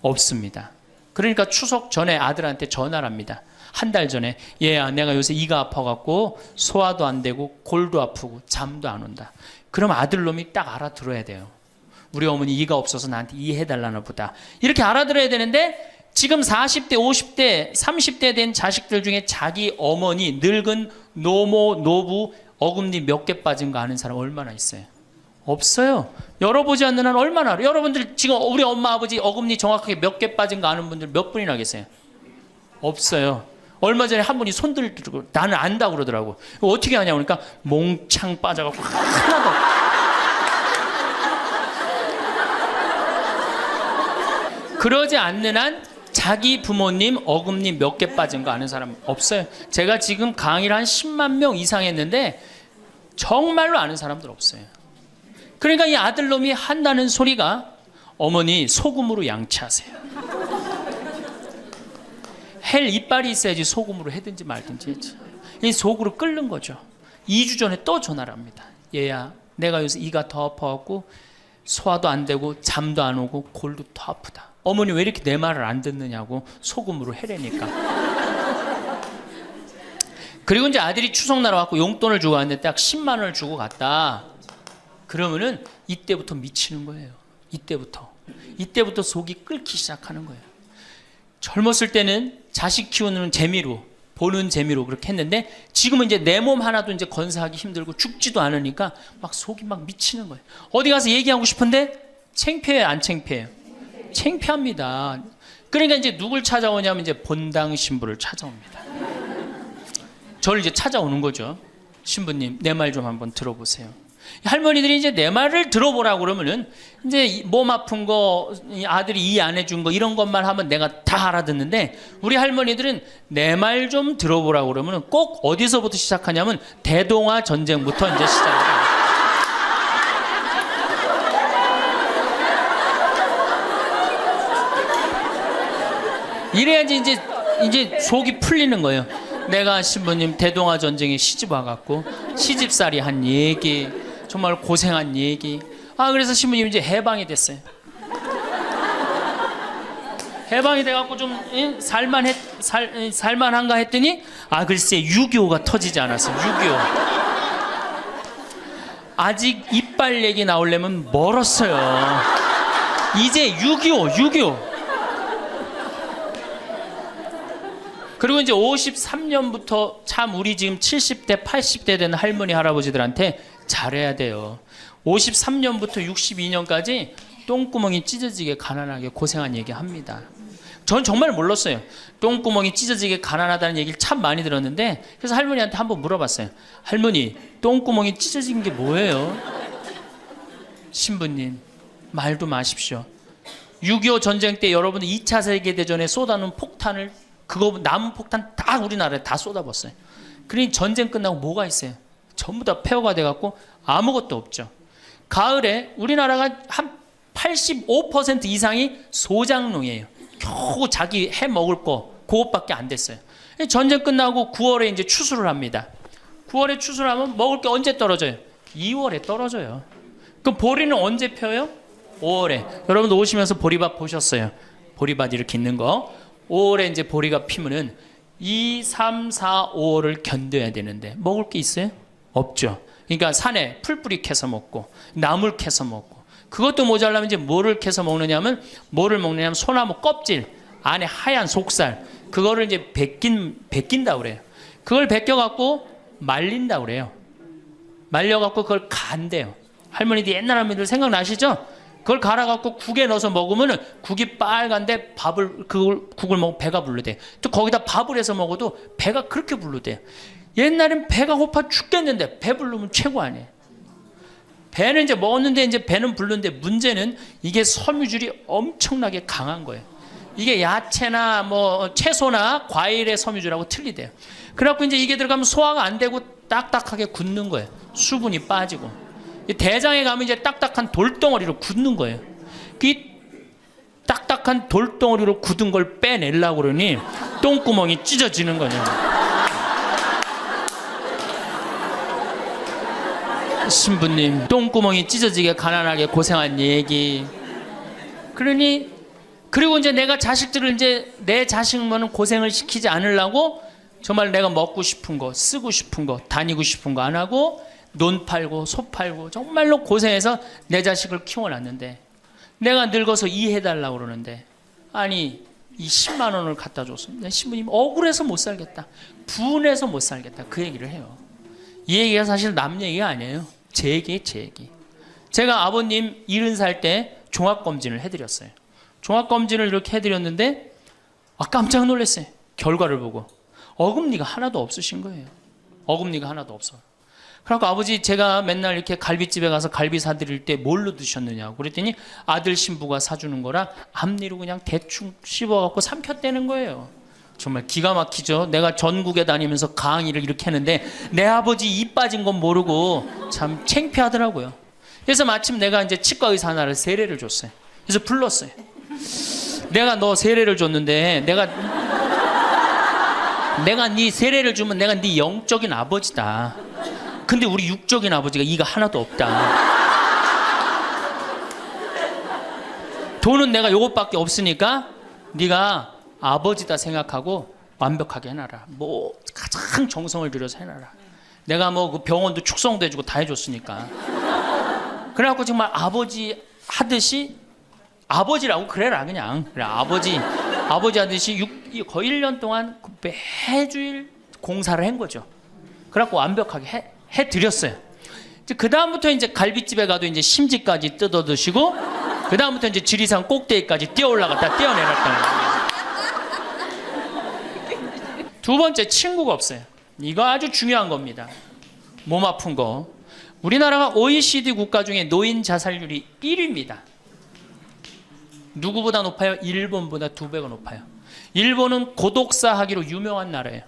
없습니다. 그러니까 추석 전에 아들한테 전화를 합니다. 한 달 전에 얘야 내가 요새 이가 아파갖고 소화도 안 되고 골도 아프고 잠도 안 온다. 그럼 아들놈이 딱 알아들어야 돼요. 우리 어머니 이가 없어서 나한테 이해해달라나 보다. 이렇게 알아들어야 되는데 지금 40대, 50대, 30대 된 자식들 중에 자기 어머니, 늙은 노모, 노부, 어금니 몇 개 빠진 거 아는 사람 얼마나 있어요? 없어요. 열어보지 않는 한 얼마나 알아요? 여러분들 지금 우리 엄마, 아버지 어금니 정확하게 몇 개 빠진 거 아는 분들 몇 분이나 계세요? 없어요. 얼마 전에 한 분이 손 들고 나는 안다고 그러더라고. 어떻게 하냐고 그러니까 몽창 빠져갖고 하나도 그러지 않는 한 자기 부모님 어금니 몇 개 빠진 거 아는 사람 없어요. 제가 지금 강의를 한 10만 명 이상 했는데 정말로 아는 사람들 없어요. 그러니까 이 아들놈이 한다는 소리가 어머니 소금으로 양치하세요. 헬 이빨이 있어야지 소금으로 해든지 말든지 했죠. 이 속으로 끓는 거죠. 2주 전에 또 전화를 합니다. 얘야, 내가 요새 이가 더 아파갖고 소화도 안 되고 잠도 안 오고 골도 더 아프다. 어머니 왜 이렇게 내 말을 안 듣느냐고 속음으로 해대니까. 그리고 이제 아들이 추석날 와갖고 용돈을 주고 왔는데 딱 10만 원을 주고 갔다. 그러면은 이때부터 미치는 거예요. 이때부터 속이 끓기 시작하는 거예요. 젊었을 때는 자식 키우는 재미로, 보는 재미로 그렇게 했는데 지금은 이제 내 몸 하나도 이제 건사하기 힘들고 죽지도 않으니까 막 속이 막 미치는 거예요. 어디 가서 얘기하고 싶은데 창피해요, 안 창피해요? 창피합니다. 그러니까 이제 누굴 찾아오냐면 이제 본당 신부를 찾아옵니다. 저를 이제 찾아오는 거죠. 신부님, 내 말 좀 한번 들어보세요. 할머니들이 이제 내 말을 들어보라고 그러면은 이제 몸 아픈 거, 아들이 이해 안 해준 거 이런 것만 하면 내가 다 알아듣는데 우리 할머니들은 내 말 좀 들어보라고 그러면은 꼭 어디서부터 시작하냐면 대동아 전쟁부터 이제 시작해요. 이래야지 이제 속이 풀리는 거예요. 내가 신부님 대동아 전쟁에 시집 와갖고 시집살이 한 얘기, 정말 고생한 얘기. 그래서 신부님 이제 해방이 됐어요. 해방이 돼갖고 좀 살만한가 했더니 글쎄 6.25가 터지지 않았어요. 6.25 아직 이빨 얘기 나오려면 멀었어요. 이제 6.25 그리고 이제 53년부터 참 우리 지금 70대 80대 되는 할머니 할아버지들한테 잘해야 돼요. 53년부터 62년까지 똥구멍이 찢어지게 가난하게 고생한 얘기 합니다. 전 정말 몰랐어요. 똥구멍이 찢어지게 가난하다는 얘기를 참 많이 들었는데 그래서 할머니한테 한번 물어봤어요. 할머니, 똥구멍이 찢어진 게 뭐예요? 신부님, 말도 마십시오. 6.25 전쟁 때 여러분 2차 세계대전에 쏟아놓은 폭탄을 그거 남은 폭탄 다 우리나라에 다 쏟아붓어요. 그러니 전쟁 끝나고 뭐가 있어요? 전부 다 폐허가 돼갖고 아무것도 없죠. 가을에 우리나라가 한 85% 이상이 소장농이에요. 겨우 자기 해 먹을 거 그것밖에 안 됐어요. 전쟁 끝나고 9월에 이제 추수를 합니다. 9월에 추수를 하면 먹을 게 언제 떨어져요? 2월에 떨어져요. 그럼 보리는 언제 펴요? 5월에. 여러분도 오시면서 보리밭 보셨어요? 보리밭 이렇게 있는 거. 5월에 이제 보리가 피면은 2, 3, 4, 5월을 견뎌야 되는데 먹을 게 있어요? 없죠. 그러니까 산에 풀뿌리 캐서 먹고 나물 캐서 먹고 그것도 모자라면 이제 뭐를 캐서 먹느냐면 소나무 껍질 안에 하얀 속살 그거를 이제 벗긴다 그래요. 그걸 벗겨갖고 말린다 그래요. 말려갖고 그걸 간대요. 할머니들 옛날 할머니들 생각나시죠? 그걸 갈아갖고 국에 넣어서 먹으면 국이 빨간데 국을 먹으면 배가 부르대. 또 거기다 밥을 해서 먹어도 배가 그렇게 부르대. 옛날엔 배가 고파 죽겠는데 배 부르면 최고 아니에요. 배는 이제 먹었는데 이제 배는 부르는데 문제는 이게 섬유질이 엄청나게 강한 거예요. 이게 야채나 뭐 채소나 과일의 섬유질하고 틀리대요. 그래갖고 이제 이게 들어가면 소화가 안 되고 딱딱하게 굳는 거예요. 수분이 빠지고. 대장에 가면 이제 딱딱한 돌덩어리로 굳는 거예요. 그 딱딱한 돌덩어리로 굳은 걸 빼내려고 그러니 똥구멍이 찢어지는 거냐. 신부님, 똥구멍이 찢어지게 가난하게 고생한 얘기. 그리고 이제 내가 자식들을 이제 내 자식만은 고생을 시키지 않으려고 정말 내가 먹고 싶은 거, 쓰고 싶은 거, 다니고 싶은 거 안 하고 논 팔고 소 팔고 정말로 고생해서 내 자식을 키워놨는데 내가 늙어서 이해해달라고 그러는데 아니 이 10만 원을 갖다 줬습니다. 신부님 억울해서 못 살겠다. 분해서 못 살겠다. 그 얘기를 해요. 이 얘기가 사실 남 얘기가 아니에요. 제 얘기예요. 제 얘기. 제가 아버님 70살 때 종합검진을 해드렸어요. 종합검진을 이렇게 해드렸는데 깜짝 놀랐어요. 결과를 보고 어금니가 하나도 없으신 거예요. 어금니가 하나도 없어. 그래서 아버지 제가 맨날 이렇게 갈비집에 가서 갈비 사드릴 때 뭘로 드셨느냐고 그랬더니 아들 신부가 사주는 거라 앞니로 그냥 대충 씹어갖고 삼켰다는 거예요. 정말 기가 막히죠. 내가 전국에 다니면서 강의를 이렇게 했는데 내 아버지 입 빠진 건 모르고 참 창피하더라고요. 그래서 마침 내가 이제 치과 의사 하나를 세례를 줬어요. 그래서 불렀어요. 내가 너 세례를 줬는데 내가 네 세례를 주면 내가 네 영적인 아버지다. 근데 우리 육적인 아버지가 이가 하나도 없다. 돈은 내가 요것밖에 없으니까 네가 아버지다 생각하고 완벽하게 해놔라. 뭐 가장 정성을 들여서 해놔라. 내가 뭐 그 병원도 축성도 해주고 다 해줬으니까. 그래갖고 정말 아버지 하듯이 아버지라고 그래라 그냥. 그래 아버지 하듯이 거의 1년 동안 매주일 공사를 한 거죠. 그래갖고 완벽하게 해드렸어요. 그 다음부터 이제 갈비집에 가도 이제 심지까지 뜯어 드시고, 그 다음부터 이제 지리산 꼭대기까지 뛰어 올라갔다 뛰어내렸다는 거예요. 두 번째, 친구가 없어요. 이거 아주 중요한 겁니다. 몸 아픈 거. 우리나라가 OECD 국가 중에 노인 자살률이 1위입니다. 누구보다 높아요? 일본보다 2배가 높아요. 일본은 고독사 하기로 유명한 나라예요.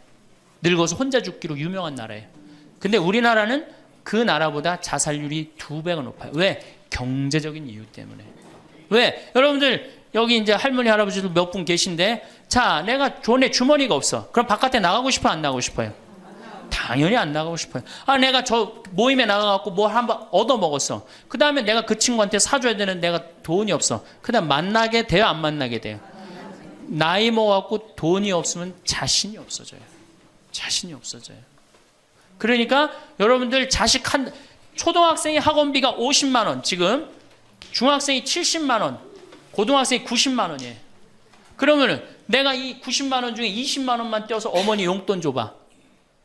늙어서 혼자 죽기로 유명한 나라예요. 근데 우리나라는 그 나라보다 자살률이 2배가 높아요. 왜? 경제적인 이유 때문에. 왜? 여러분들 여기 이제 할머니 할아버지들 몇 분 계신데, 자, 내가 돈에 주머니가 없어. 그럼 바깥에 나가고 싶어 안 나가고 싶어요? 당연히 안 나가고 싶어요. 아, 내가 저 모임에 나가갖고 뭐 한번 얻어 먹었어. 그 다음에 내가 그 친구한테 사줘야 되는 내가 돈이 없어. 그 다음 만나게 돼요 안 만나게 돼요? 나이 먹어갖고 돈이 없으면 자신이 없어져요. 자신이 없어져요. 그러니까 여러분들 자식 초등학생이 학원비가 50만 원, 지금 중학생이 70만 원, 고등학생이 90만 원이에요. 그러면은 내가 이 90만 원 중에 20만 원만 떼어서 어머니 용돈 줘봐.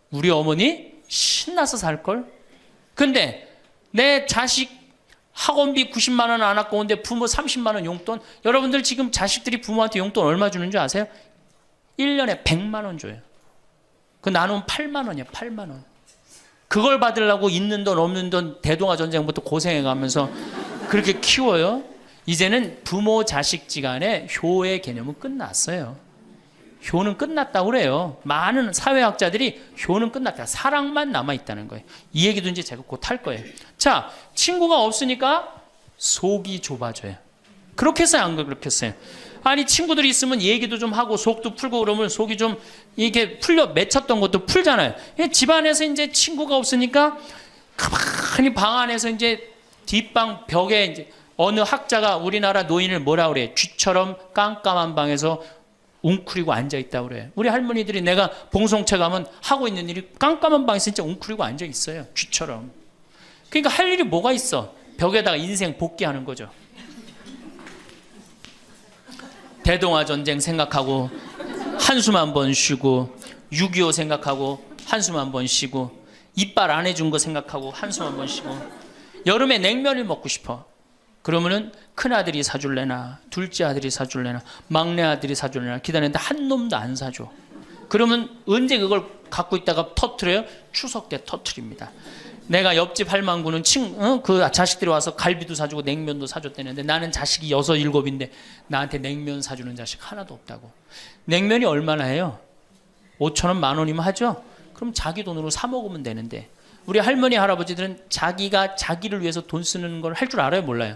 우리 어머니 신나서 살걸? 근데 내 자식 학원비 90만 원 안 아까운데 부모 30만 원 용돈? 여러분들 지금 자식들이 부모한테 용돈 얼마 주는 줄 아세요? 1년에 100만 원 줘요. 그 나누면 8만 원이야. 8만 원. 그걸 받으려고 있는 돈 없는 돈 대동아 전쟁부터 고생해가면서 그렇게 키워요. 이제는 부모 자식지간의 효의 개념은 끝났어요. 효는 끝났다고 그래요. 많은 사회학자들이 효는 끝났다. 사랑만 남아있다는 거예요. 이 얘기도 이제 제가 곧 할 거예요. 자, 친구가 없으니까 속이 좁아져요. 그렇겠어요? 안 그렇겠어요? 아니, 친구들이 있으면 얘기도 좀 하고 속도 풀고 그러면 속이 좀 이게 맺혔던 것도 풀잖아요. 집안에서 이제 친구가 없으니까 가만히 방 안에서 이제 뒷방 벽에 이제 어느 학자가 우리나라 노인을 뭐라 그래? 쥐처럼 깜깜한 방에서 웅크리고 앉아있다고 그래요. 우리 할머니들이 내가 봉송체 가면 하고 있는 일이 깜깜한 방에서 진짜 웅크리고 앉아있어요. 쥐처럼. 그러니까 할 일이 뭐가 있어? 벽에다가 인생 복귀하는 거죠. 대동아 전쟁 생각하고 한숨 한 번 쉬고, 6.25 생각하고 한숨 한 번 쉬고, 이빨 안 해준 거 생각하고 한숨 한 번 쉬고, 여름에 냉면을 먹고 싶어. 그러면은 큰아들이 사줄래나 둘째 아들이 사줄래나 막내 아들이 사줄래나 기다리는데 한 놈도 안 사줘. 그러면 언제 그걸 갖고 있다가 터트려요? 추석 때 터트립니다. 내가 옆집 할망구는 그 자식들이 와서 갈비도 사주고 냉면도 사줬다는데 나는 자식이 6, 7인데 나한테 냉면 사주는 자식 하나도 없다고. 냉면이 얼마나 해요? 5,000원, 10,000원이면 하죠? 그럼 자기 돈으로 사 먹으면 되는데, 우리 할머니 할아버지들은 자기가 자기를 위해서 돈 쓰는 걸 할 줄 알아요? 몰라요?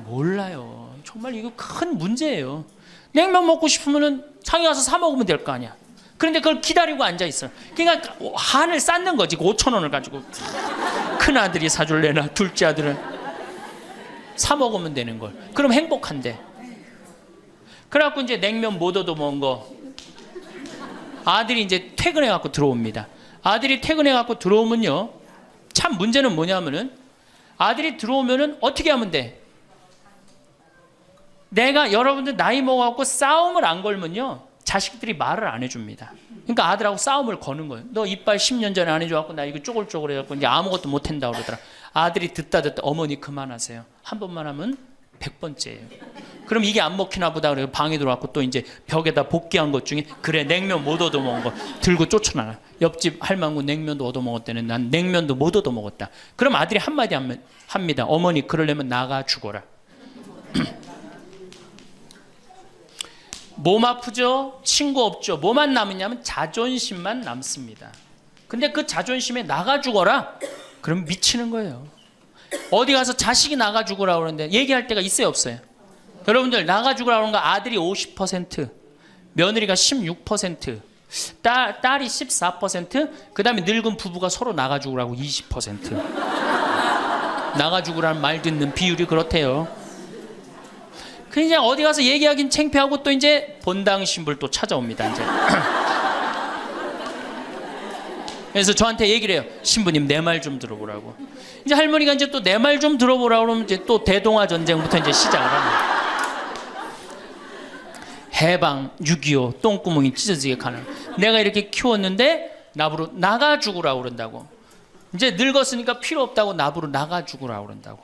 몰라요. 정말 이거 큰 문제예요. 냉면 먹고 싶으면은 상해 가서 사 먹으면 될 거 아니야. 그런데 그걸 기다리고 앉아 있어. 그러니까 한을 쌓는 거지. 5,000원을 가지고 큰 아들이 사줄래나 둘째 아들은 사 먹으면 되는 걸. 그럼 행복한데. 그래갖고 이제 냉면 못 얻어 먹은 거 아들이 이제 퇴근해 갖고 들어옵니다. 아들이 퇴근해 갖고 들어오면요, 참 문제는 뭐냐면은 아들이 들어오면은 어떻게 하면 돼? 내가 여러분들 나이 먹어갖고 싸움을 안 걸면요, 자식들이 말을 안 해줍니다. 그러니까 아들하고 싸움을 거는 거예요. 너 이빨 10년 전에 안 해줘갖고 나 이거 쪼글쪼글 해갖고 이제 아무것도 못한다 그러더라. 아들이 듣다 어머니 그만하세요. 한 번만 하면 100번째예요. 그럼 이게 안 먹히나 보다 그래서 방에 들어왔고 또 이제 벽에다 복귀한 것 중에 그래 냉면 못 얻어 먹은 거 들고 쫓아나가. 옆집 할망구 냉면도 얻어 먹었다는 난 냉면도 못 얻어 먹었다. 그럼 아들이 한마디 합니다. 어머니 그러려면 나가 죽어라. 몸 아프죠? 친구 없죠? 뭐만 남으냐면 자존심만 남습니다. 근데 그 자존심에 나가 죽어라? 그럼 미치는 거예요. 어디 가서 자식이 나가 죽으라고 그러는데 얘기할 때가 있어요 없어요? 여러분들 나가 죽으라고 그러는 거 아들이 50%, 며느리가 16%, 딸이 14%, 그 다음에 늙은 부부가 서로 나가 죽으라고 20%. 나가 죽으라는 말 듣는 비율이 그렇대요. 그냥 어디 가서 얘기하긴 창피하고 또 이제 본당 신부를 또 찾아옵니다. 이제. 그래서 저한테 얘기를 해요. 신부님 내 말 좀 들어보라고. 이제 할머니가 이제 또 내 말 좀 들어보라고 그러면 이제 또 대동아 전쟁부터 이제 시작을 합니다. 해방, 6.25, 똥구멍이 찢어지게 가는. 내가 이렇게 키웠는데 나부로 나가 죽으라고 그런다고. 이제 늙었으니까 필요 없다고 나부로 나가 죽으라고 그런다고.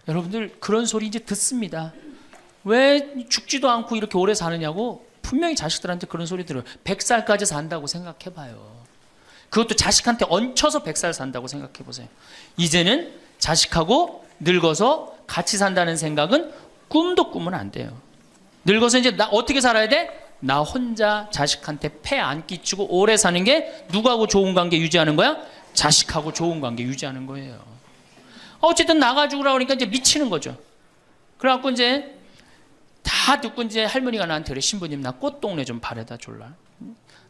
여러분들 그런 소리 이제 듣습니다. 왜 죽지도 않고 이렇게 오래 사느냐고 분명히 자식들한테 그런 소리 들어요. 100살까지 산다고 생각해봐요. 그것도 자식한테 얹혀서 100살 산다고 생각해보세요. 이제는 자식하고 늙어서 같이 산다는 생각은 꿈도 꾸면 안 돼요. 늙어서 이제 나 어떻게 살아야 돼? 나 혼자 자식한테 폐 안 끼치고 오래 사는 게 누구하고 좋은 관계 유지하는 거야? 자식하고 좋은 관계 유지하는 거예요. 어쨌든 나가 죽으라고 그러니까 이제 미치는 거죠. 그래갖고 이제 다 듣고 이제 할머니가 나한테 그래. 신부님 나 꽃동네 좀 바래다 줄라.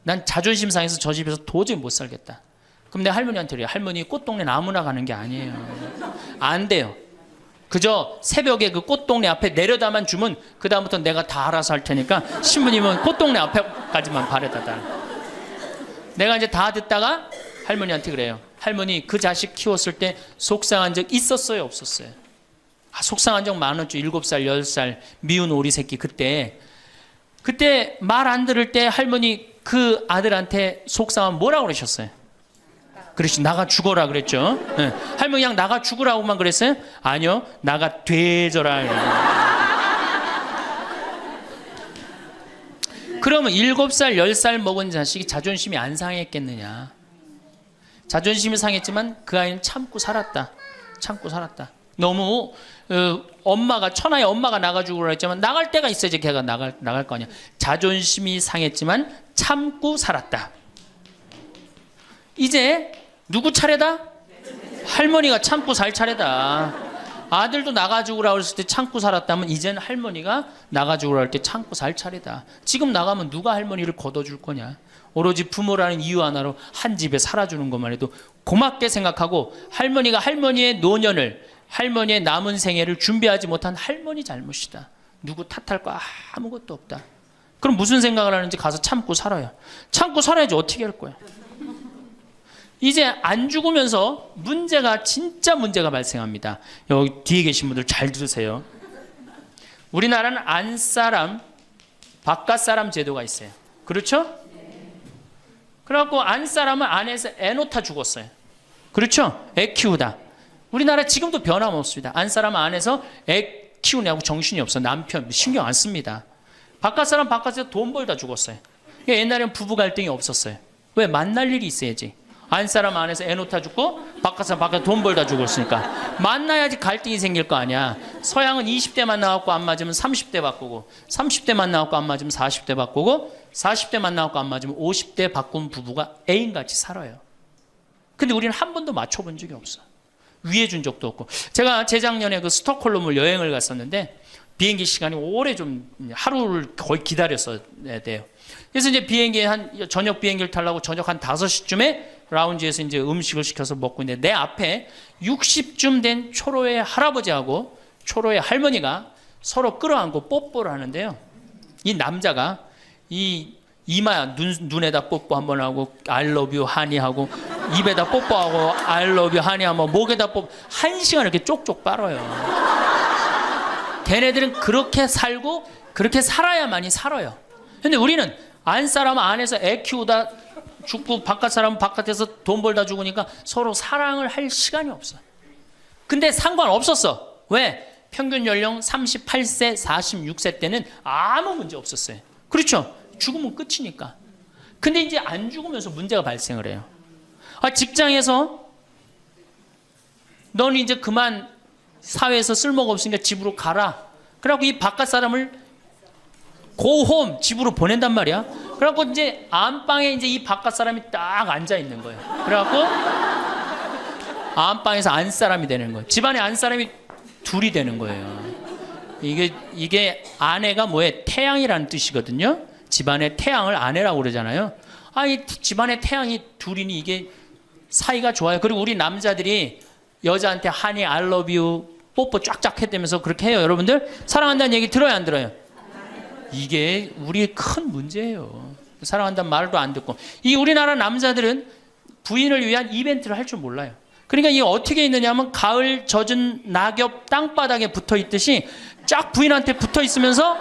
난 자존심 상해서 저 집에서 도저히 못 살겠다. 그럼 내가 할머니한테 그래. 할머니 꽃동네 아무나 가는 게 아니에요. 안 돼요. 그저 새벽에 그 꽃동네 앞에 내려다만 주면 그 다음부터 내가 다 알아서 할 테니까 신부님은 꽃동네 앞에까지만 바래다 달. 내가 이제 다 듣다가 할머니한테 그래요. 할머니 그 자식 키웠을 때 속상한 적 있었어요 없었어요? 속상한 적 많았죠. 7살 10살 미운 오리 새끼 그때 말 안 들을 때 할머니 그 아들한테 속상하면 뭐라고 그러셨어요? 그렇지 나가 죽어라 그랬죠. 네. 할머니 그냥 나가 죽으라고만 그랬어요? 아니요 나가 되져라. 그러면 7살 10살 먹은 자식이 자존심이 안 상했겠느냐. 자존심이 상했지만 그 아이는 참고 살았다. 너무 엄마가 천하의 엄마가 나가 죽으라 했지만 나갈 때가 있어야지 걔가 나갈 거 아니야. 자존심이 상했지만 참고 살았다. 이제 누구 차례다? 할머니가 참고 살 차례다. 아들도 나가 죽으라 그랬을 때 참고 살았다면 이제는 할머니가 나가 죽으라 할 때 참고 살 차례다. 지금 나가면 누가 할머니를 걷어줄 거냐. 오로지 부모라는 이유 하나로 한 집에 살아주는 것만 해도 고맙게 생각하고 할머니가 할머니의 노년을 할머니의 남은 생애를 준비하지 못한 할머니 잘못이다. 누구 탓할 거 아무것도 없다. 그럼 무슨 생각을 하는지 가서 참고 살아요. 참고 살아야지 어떻게 할 거야. 이제 안 죽으면서 진짜 문제가 발생합니다. 여기 뒤에 계신 분들 잘 들으세요. 우리나라는 안사람, 바깥사람 제도가 있어요. 그렇죠? 그래갖고 안사람은 안에서 애 놓다 죽었어요. 그렇죠? 애 키우다. 우리나라 지금도 변함없습니다. 안사람은 안에서 애 키우냐고 정신이 없어. 남편 신경 안 씁니다. 바깥사람 바깥에서 돈 벌다 죽었어요. 옛날에는 부부 갈등이 없었어요. 왜? 만날 일이 있어야지. 안사람 안에서 애 놓다 죽고 바깥사람 바깥에 돈 벌다 죽었으니까 만나야지 갈등이 생길 거 아니야. 서양은 20대만 나왔고 안 맞으면 30대 바꾸고 30대만 나왔고 안 맞으면 40대 바꾸고 40대만 나왔고 안 맞으면 50대 바꾼 부부가 애인같이 살아요. 근데 우리는 한 번도 맞춰본 적이 없어. 위해 준 적도 없고. 제가 재작년에 그 스톡홀름을 여행을 갔었는데 비행기 시간이 오래 좀 하루를 거의 기다렸어야 돼요. 그래서 이제 저녁 비행기를 타려고 저녁 한 5시쯤에 라운지에서 이제 음식을 시켜서 먹고 있는데 내 앞에 60쯤 된 초로의 할아버지하고 초로의 할머니가 서로 끌어안고 뽀뽀를 하는데요. 이 남자가 이 이마 눈에다 뽀뽀 한번 하고 I love you 하니 하고 입에다 뽀뽀하고 I love you 하니 하고 목에다 뽀뽀 1시간 이렇게 쪽쪽 빨아요. 걔네들은 그렇게 살고 그렇게 살아야만이 살아요. 근데 우리는 안 사람은 안에서 애 키우다 죽고 바깥 사람은 바깥에서 돈 벌다 죽으니까 서로 사랑을 할 시간이 없어. 근데 상관없었어. 왜? 평균 연령 38세 46세 때는 아무 문제 없었어요. 그렇죠? 죽으면 끝이니까. 근데 이제 안 죽으면서 문제가 발생을 해요. 직장에서 넌 이제 그만 사회에서 쓸모가 없으니까 집으로 가라. 그래갖고 이 바깥 사람을 고홈 집으로 보낸단 말이야. 그래갖고 이제 안방에 이제 이 바깥 사람이 딱 앉아 있는 거예요. 그래갖고 안방에서 안 사람이 되는 거예요. 집안에 안 사람이 둘이 되는 거예요. 이게 아내가 뭐에 태양이라는 뜻이거든요. 집안의 태양을 아내라고 그러잖아요. 아니 집안의 태양이 둘이니 이게 사이가 좋아요. 그리고 우리 남자들이 여자한테 하니 I love you 뽀뽀 쫙쫙 했다면서 그렇게 해요. 여러분들 사랑한다는 얘기 들어요 안 들어요? 이게 우리의 큰 문제예요. 사랑한다는 말도 안 듣고. 이 우리나라 남자들은 부인을 위한 이벤트를 할 줄 몰라요. 그러니까 이게 어떻게 있느냐면 가을 젖은 낙엽 땅바닥에 붙어 있듯이 쫙 부인한테 붙어 있으면서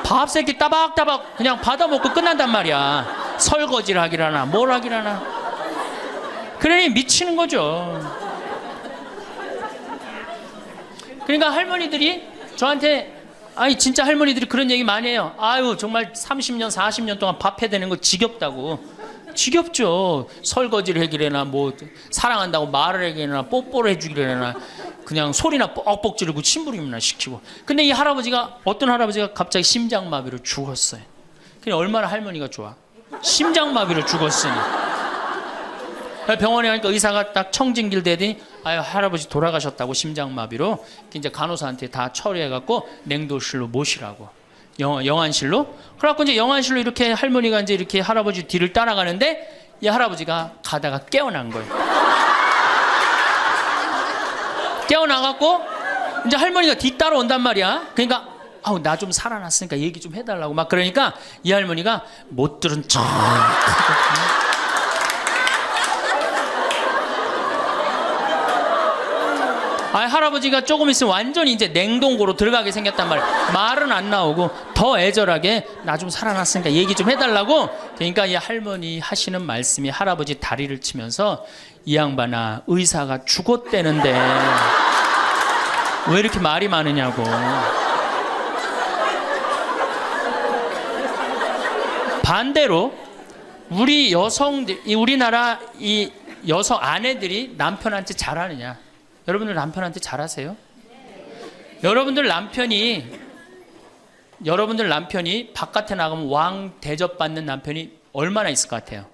밥 새끼 따박따박 그냥 받아먹고 끝난단 말이야. 설거지를 하기라나 뭘 하기라나. 그러니 미치는 거죠. 그러니까 할머니들이 저한테 아니 진짜 할머니들이 그런 얘기 많이 해요. 아유 정말 30년 40년 동안 밥 해야 되는 거 지겹다고. 지겹죠. 설거지를 해기래나 뭐 사랑한다고 말을 해기래나 뽀뽀를 해주기래나 그냥 소리나 뻑뻑 지르고 침부림이나 시키고. 근데 이 할아버지가 어떤 할아버지가 갑자기 심장마비로 죽었어요. 그냥 얼마나 할머니가 좋아. 심장마비로 죽었으니. 병원에 가니까 의사가 딱 청진길 대더니 아유 할아버지 돌아가셨다고 심장마비로. 이제 간호사한테 다 처리해갖고 냉도실로 모시라고. 영안실로. 그래갖고 이제 영안실로 이렇게 할머니가 이제 이렇게 할아버지 뒤를 따라가는데 이 할아버지가 가다가 깨어난 거예요. 깨어나갖고 이제 할머니가 뒤 따라온단 말이야. 그러니까 아우 나 좀 살아났으니까 얘기 좀 해달라고 막 그러니까 이 할머니가 못 들은 척. 아 할아버지가 조금 있으면 완전히 이제 냉동고로 들어가게 생겼단 말이야. 말은 안 나오고 더 애절하게 나 좀 살아났으니까 얘기 좀 해달라고. 그러니까 이 할머니 하시는 말씀이 할아버지 다리를 치면서 이 양반아 의사가 죽었대는데 왜 이렇게 말이 많으냐고. 반대로 우리 여성들, 우리나라 이 여성 아내들이 남편한테 잘하느냐? 여러분들 남편한테 잘하세요? 여러분들 남편이 바깥에 나가면 왕 대접받는 남편이 얼마나 있을 것 같아요?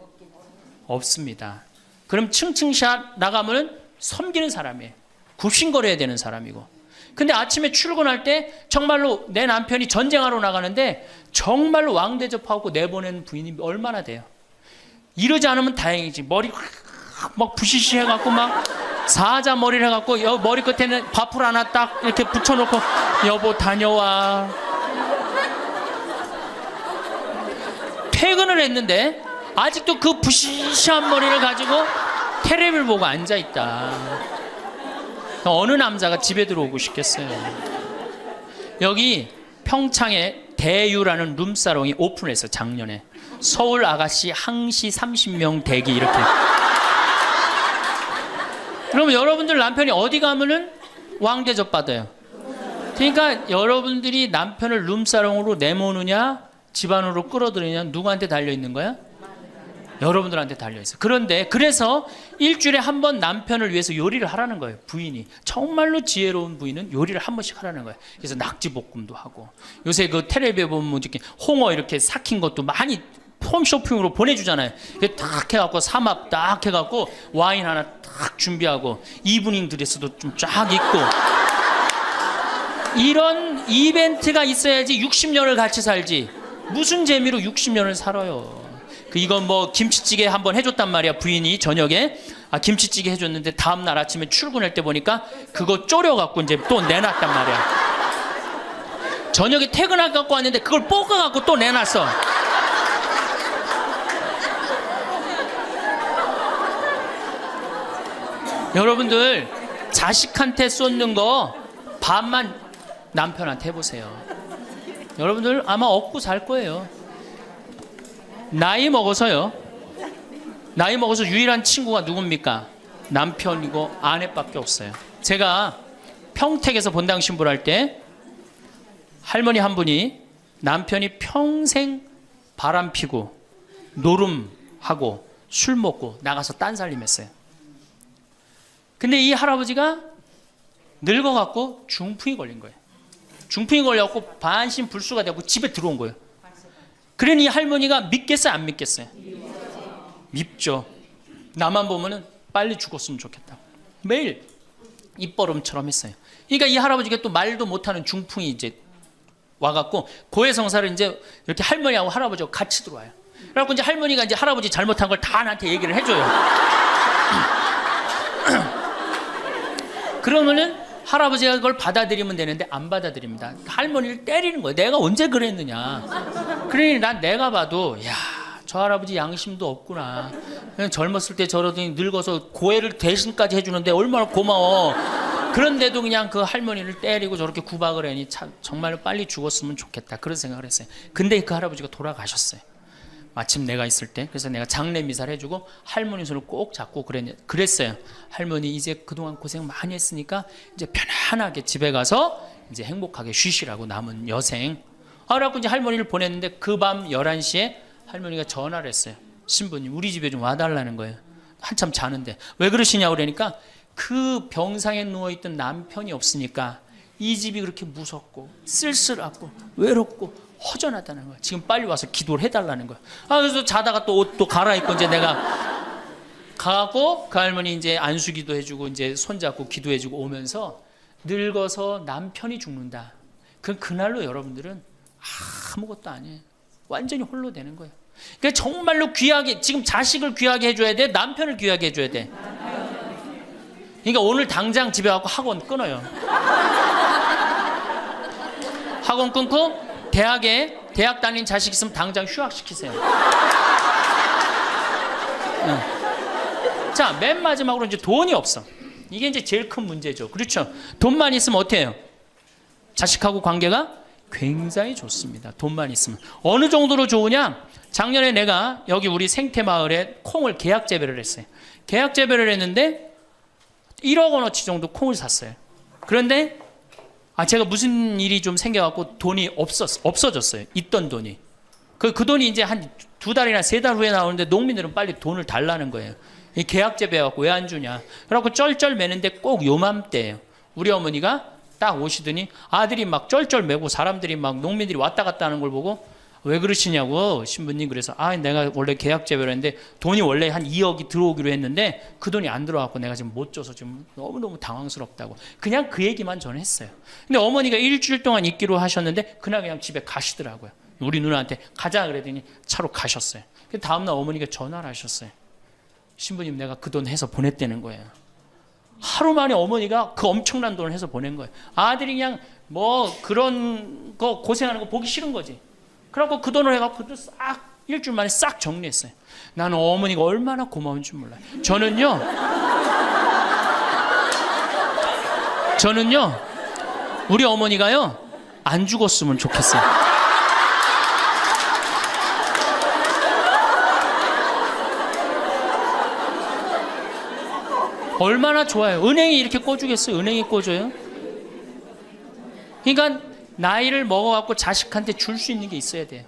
없습니다. 그럼 층층샷 나가면 섬기는 사람이에요. 굽신거려야 되는 사람이고. 근데 아침에 출근할 때 정말로 내 남편이 전쟁하러 나가는데 정말로 왕 대접하고 내보낸 부인이 얼마나 돼요? 이러지 않으면 다행이지. 머리 막 부시시 해갖고 막 사자 머리를 해갖고 머리 끝에는 밥풀 하나 딱 이렇게 붙여놓고 여보 다녀와. 퇴근을 했는데 아직도 그 부시시한 머리를 가지고 테레비를 보고 앉아있다. 어느 남자가 집에 들어오고 싶겠어요. 여기 평창에 대유라는 룸사롱이 오픈했어 작년에. 서울 아가씨 항시 30명 대기 이렇게. 그러면 여러분들 남편이 어디 가면은 왕대접 받아요. 그러니까 여러분들이 남편을 룸사롱으로 내모느냐 집안으로 끌어들이냐 누구한테 달려있는 거야? 여러분들한테 달려있어. 그런데 그래서 일주일에 한 번 남편을 위해서 요리를 하라는 거예요. 부인이. 정말로 지혜로운 부인은 요리를 한 번씩 하라는 거예요. 그래서 낙지볶음도 하고 요새 그 텔레비에 보면 이렇게 홍어 이렇게 삭힌 것도 많이 홈쇼핑으로 보내주잖아요. 딱 해갖고 삼합 딱 해갖고 와인 하나 딱 준비하고 이브닝 드레스도 좀 쫙 입고 이런 이벤트가 있어야지 60년을 같이 살지. 무슨 재미로 60년을 살아요. 이건 뭐 김치찌개 한번 해줬단 말이야. 부인이 저녁에 김치찌개 해줬는데 다음날 아침에 출근할 때 보니까 그거 졸여갖고 이제 또 내놨단 말이야. 저녁에 퇴근할 갖고 왔는데 그걸 볶아갖고 또 내놨어. 여러분들 자식한테 쏟는 거 반만 남편한테 해보세요. 여러분들 아마 얻고 살 거예요. 나이 먹어서 유일한 친구가 누굽니까? 남편이고 아내밖에 없어요. 제가 평택에서 본당 신부를 할 때 할머니 한 분이 남편이 평생 바람 피고 노름하고 술 먹고 나가서 딴살림했어요. 근데 이 할아버지가 늙어갖고 중풍이 걸린 거예요. 중풍이 걸려갖고 반신불수가 되고 집에 들어온 거예요. 그러니 이 할머니가 믿겠어요? 안 믿겠어요? 밉죠. 나만 보면은 빨리 죽었으면 좋겠다. 매일 입버릇처럼 했어요. 그러니까 이 할아버지가 또 말도 못하는 중풍이 이제 와갖고 고해성사를 이제 이렇게 할머니하고 할아버지하고 같이 들어와요. 그래갖고 이제 할머니가 이제 할아버지 잘못한 걸 다 나한테 얘기를 해줘요. 그러면은 할아버지가 그걸 받아들이면 되는데 안 받아들입니다. 할머니를 때리는 거예요. 내가 언제 그랬느냐. 그러니 난 내가 봐도 야, 저 할아버지 양심도 없구나. 그냥 젊었을 때 저러더니 늙어서 고해를 대신까지 해주는데 얼마나 고마워. 그런데도 그냥 그 할머니를 때리고 저렇게 구박을 하니 참 정말 빨리 죽었으면 좋겠다. 그런 생각을 했어요. 근데 그 할아버지가 돌아가셨어요. 마침 내가 있을 때. 그래서 내가 장례 미사를 해주고 할머니 손을 꼭 잡고 그랬어요. 할머니 이제 그동안 고생 많이 했으니까 이제 편안하게 집에 가서 이제 행복하게 쉬시라고 남은 여생. 그래갖고 이제 할머니를 보냈는데 그 밤 11시에 할머니가 전화를 했어요. 신부님 우리 집에 좀 와달라는 거예요. 한참 자는데. 왜 그러시냐고 그러니까 그 병상에 누워있던 남편이 없으니까 이 집이 그렇게 무섭고 쓸쓸하고 외롭고 허전하다는 거야. 지금 빨리 와서 기도를 해달라는 거야. 그래서 자다가 또 옷도 갈아입고 이제 내가 가고 그 할머니 이제 안수기도 해주고 이제 손잡고 기도해주고 오면서 늙어서 남편이 죽는다. 그날로 여러분들은 아무것도 아니에요. 완전히 홀로 되는 거예요. 그러니까 정말로 귀하게 지금 자식을 귀하게 해줘야 돼. 남편을 귀하게 해줘야 돼. 그러니까 오늘 당장 집에 가고 학원 끊어요. 학원 끊고 대학 다닌 자식 있으면 당장 휴학시키세요. 자, 맨 마지막으로 이제 돈이 없어. 이게 이제 제일 큰 문제죠. 그렇죠? 돈만 있으면 어때요? 해요? 자식하고 관계가 굉장히 좋습니다. 돈만 있으면. 어느 정도로 좋으냐? 작년에 내가 여기 우리 생태마을에 콩을 계약 재배를 했어요. 계약 재배를 했는데 1억 원어치 정도 콩을 샀어요. 그런데 제가 무슨 일이 좀 생겨갖고 돈이 없어졌어요. 있던 돈이. 그 돈이 이제 한 2달이나 3달 후에 나오는데 농민들은 빨리 돈을 달라는 거예요. 이 계약 재배해갖고 왜 안 주냐. 그래갖고 쩔쩔 매는데 꼭 요맘때예요. 우리 어머니가 딱 오시더니 아들이 막 쩔쩔 매고 사람들이 막 농민들이 왔다 갔다 하는 걸 보고 왜 그러시냐고 신부님. 그래서 내가 원래 계약 재배를 했는데 돈이 원래 한 2억이 들어오기로 했는데 그 돈이 안 들어왔고 내가 지금 못 줘서 지금 너무너무 당황스럽다고 그냥 그 얘기만 저는 했어요. 근데 어머니가 일주일 동안 있기로 하셨는데 그날 그냥 집에 가시더라고요. 우리 누나한테 가자 그랬더니 차로 가셨어요. 다음날 어머니가 전화를 하셨어요. 신부님 내가 그 돈 해서 보냈다는 거예요. 하루 만에 어머니가 그 엄청난 돈을 해서 보낸 거예요. 아들이 그냥 뭐 그런 거 고생하는 거 보기 싫은 거지. 그래갖고 그 돈을 해갖고 싹 일주일 만에 싹 정리했어요. 나는 어머니가 얼마나 고마운 줄 몰라요. 저는요 우리 어머니가요 안 죽었으면 좋겠어요. 얼마나 좋아요. 은행이 이렇게 꿔주겠어요? 은행이 꿔줘요? 그러니까 나이를 먹어갖고 자식한테 줄 수 있는 게 있어야 돼요.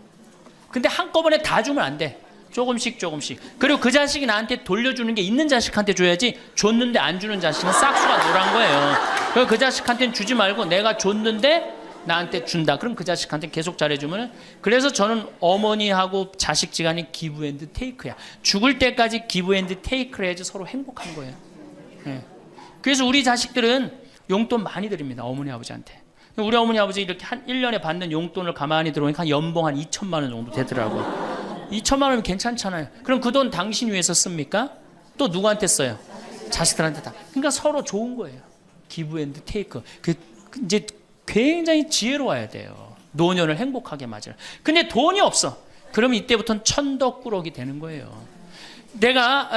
근데 한꺼번에 다 주면 안 돼. 조금씩. 그리고 그 자식이 나한테 돌려주는 게 있는 자식한테 줘야지 줬는데 안 주는 자식은 싹수가 노란 거예요. 그래서 그 자식한테는 주지 말고 내가 줬는데 나한테 준다. 그럼 그 자식한테 계속 잘해주면. 그래서 저는 어머니하고 자식 지간이 기브 앤드 테이크야. 죽을 때까지 기브 앤드 테이크를 해야지 서로 행복한 거예요. 네. 그래서 우리 자식들은 용돈 많이 드립니다. 어머니 아버지한테. 우리 어머니 아버지 이렇게 한 1년에 받는 용돈을 가만히 들어보니까 한 연봉 한 2천만 원 정도 되더라고요. 2천만 원이면 괜찮잖아요. 그럼 그 돈 당신 위해서 씁니까? 또 누구한테 써요? 자식들한테 다. 그러니까 서로 좋은 거예요. 기브 앤드 테이크. 이제 굉장히 지혜로워야 돼요. 노년을 행복하게 맞아요. 근데 돈이 없어. 그러면 이때부터는 천덕꾸러기 되는 거예요. 내가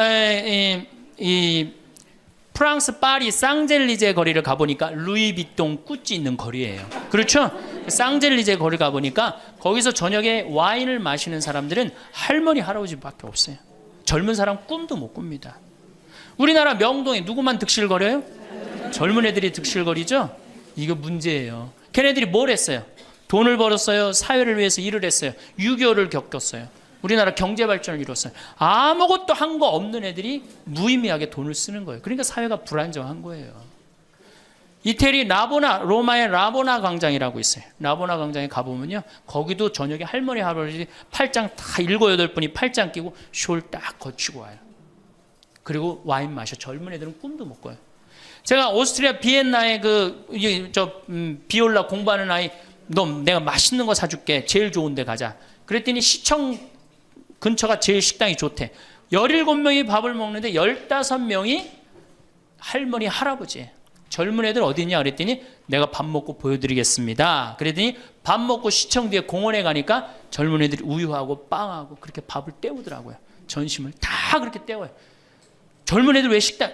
프랑스 파리 쌍젤리제 거리를 가보니까 루이비통 구찌 있는 거리예요. 그렇죠? 쌍젤리제 거리 가보니까 거기서 저녁에 와인을 마시는 사람들은 할머니 할아버지밖에 없어요. 젊은 사람 꿈도 못 꿉니다. 우리나라 명동에 누구만 득실거려요? 젊은 애들이 득실거리죠? 이거 문제예요. 걔네들이 뭘 했어요? 돈을 벌었어요. 사회를 위해서 일을 했어요. 6.25를 겪었어요. 우리나라 경제 발전을 이뤘어요. 아무것도 한 거 없는 애들이 무의미하게 돈을 쓰는 거예요. 그러니까 사회가 불안정한 거예요. 이태리 로마의 라보나 광장이라고 있어요. 라보나 광장에 가보면요, 거기도 저녁에 할머니 할아버지 팔짱 다 7, 8분이 팔짱 끼고 숄 딱 거치고 와요. 그리고 와인 마셔. 젊은 애들은 꿈도 못 꿔요. 제가 오스트리아 비엔나에 비올라 공부하는 아이 너 내가 맛있는 거 사줄게. 제일 좋은 데 가자. 그랬더니 시청 근처가 제일 식당이 좋대. 17명이 밥을 먹는데 15명이 할머니, 할아버지. 젊은 애들 어디 있냐 그랬더니 내가 밥 먹고 보여드리겠습니다. 그랬더니 밥 먹고 시청 뒤에 공원에 가니까 젊은 애들이 우유하고 빵하고 그렇게 밥을 때우더라고요. 전심을 다 그렇게 때워요. 젊은 애들 왜 식당,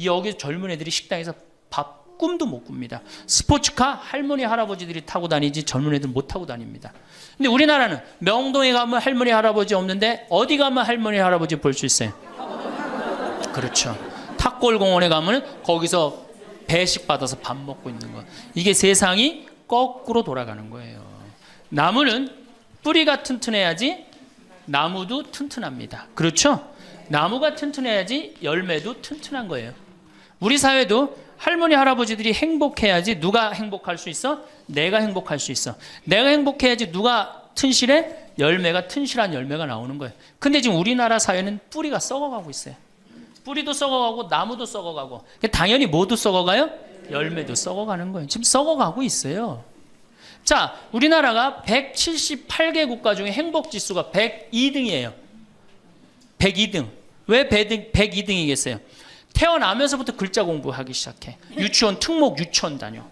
여기 젊은 애들이 식당에서 밥 꿈도 못 꿉니다. 스포츠카 할머니, 할아버지들이 타고 다니지 젊은 애들 못 타고 다닙니다. 근데 우리나라는 명동에 가면 할머니, 할아버지 없는데 어디 가면 할머니, 할아버지 볼 수 있어요? 그렇죠. 탑골공원에 가면 거기서 배식 받아서 밥 먹고 있는 거. 이게 세상이 거꾸로 돌아가는 거예요. 나무는 뿌리가 튼튼해야지 나무도 튼튼합니다. 그렇죠? 나무가 튼튼해야지 열매도 튼튼한 거예요. 우리 사회도 할머니, 할아버지들이 행복해야지 누가 행복할 수 있어? 내가 행복할 수 있어. 내가 행복해야지 누가 튼실해? 열매가 튼실한 열매가 나오는 거예요. 근데 지금 우리나라 사회는 뿌리가 썩어가고 있어요. 뿌리도 썩어가고 나무도 썩어가고 당연히 모두 썩어가요? 열매도 썩어가는 거예요. 지금 썩어가고 있어요. 자, 우리나라가 178개 국가 중에 행복지수가 102등이에요. 102등. 왜 102등이겠어요? 태어나면서부터 글자 공부하기 시작해. 유치원 특목 유치원 다녀.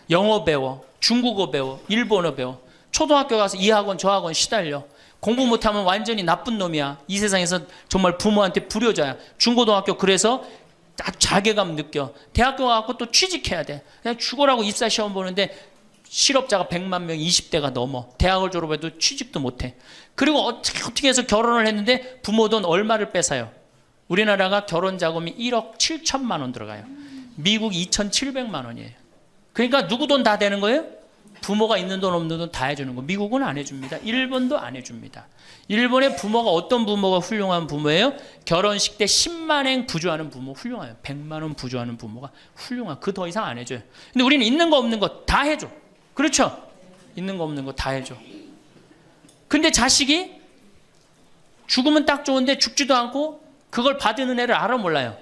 영어 배워. 중국어 배워. 일본어 배워. 초등학교 가서 이 학원 저 학원 시달려. 공부 못하면 완전히 나쁜 놈이야. 이 세상에서 정말 부모한테 불효자야. 중고등학교 그래서 딱 자괴감 느껴. 대학교 가서 또 취직해야 돼. 그냥 죽어라고 입사 시험 보는데 실업자가 100만 명, 20대가 넘어. 대학을 졸업해도 취직도 못해. 그리고 어떻게 해서 결혼을 했는데 부모 돈 얼마를 뺏어요? 우리나라가 결혼 자금이 1억 7천만 원 들어가요. 미국 2,700만 원이에요. 그러니까 누구 돈 다 되는 거예요? 부모가 있는 돈 없는 돈 다 해주는 거. 미국은 안 해줍니다. 일본도 안 해줍니다. 일본의 부모가 어떤 부모가 훌륭한 부모예요? 결혼식 때 10만엔 부조하는 부모 훌륭해요. 100만 원 부조하는 부모가 훌륭한. 그 더 이상 안 해줘요. 근데 우리는 있는 거 없는 거 다 해줘. 그렇죠? 있는 거 없는 거 다 해줘. 근데 자식이 죽으면 딱 좋은데 죽지도 않고 그걸 받은 은혜를 알아 몰라요.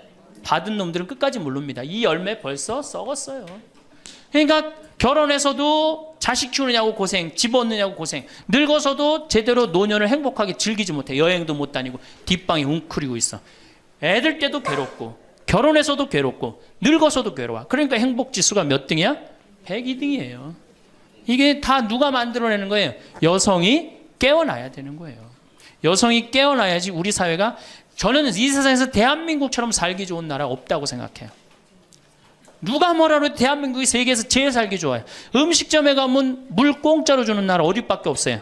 받은 놈들은 끝까지 모릅니다. 이 열매 벌써 썩었어요. 그러니까 결혼해서도 자식 키우느냐고 고생, 집 얻느냐고 고생, 늙어서도 제대로 노년을 행복하게 즐기지 못해. 여행도 못 다니고 뒷방에 웅크리고 있어. 애들 때도 괴롭고 결혼해서도 괴롭고 늙어서도 괴로워. 그러니까 행복지수가 몇 등이야? 102등이에요. 이게 다 누가 만들어내는 거예요? 여성이 깨어나야 되는 거예요. 여성이 깨어나야지 우리 사회가, 저는 이 세상에서 대한민국처럼 살기 좋은 나라 없다고 생각해요. 누가 뭐라도 대한민국이 세계에서 제일 살기 좋아요. 음식점에 가면 물 공짜로 주는 나라 어디밖에 없어요?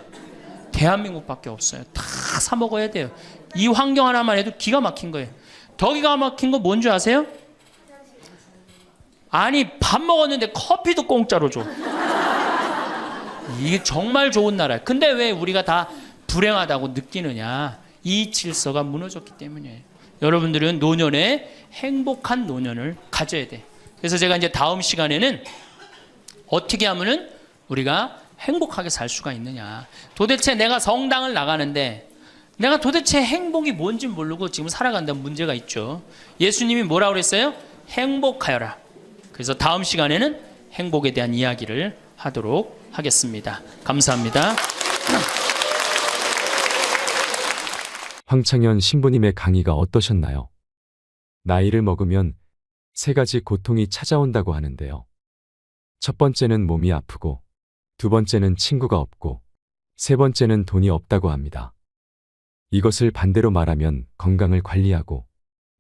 대한민국밖에 없어요. 다 사 먹어야 돼요. 이 환경 하나만 해도 기가 막힌 거예요. 더 기가 막힌 거 뭔지 아세요? 아니, 밥 먹었는데 커피도 공짜로 줘. 이게 정말 좋은 나라예요. 근데 왜 우리가 다 불행하다고 느끼느냐? 이 질서가 무너졌기 때문이에요. 여러분들은 노년에 행복한 노년을 가져야 돼. 그래서 제가 이제 다음 시간에는 어떻게 하면은 우리가 행복하게 살 수가 있느냐. 도대체 내가 성당을 나가는데 내가 도대체 행복이 뭔지 모르고 지금 살아간다는 문제가 있죠. 예수님이 뭐라고 그랬어요? 행복하여라. 그래서 다음 시간에는 행복에 대한 이야기를 하도록 하겠습니다. 감사합니다. 황창현 신부님의 강의가 어떠셨나요? 나이를 먹으면 3가지 고통이 찾아온다고 하는데요. 첫 번째는 몸이 아프고, 두 번째는 친구가 없고, 세 번째는 돈이 없다고 합니다. 이것을 반대로 말하면 건강을 관리하고,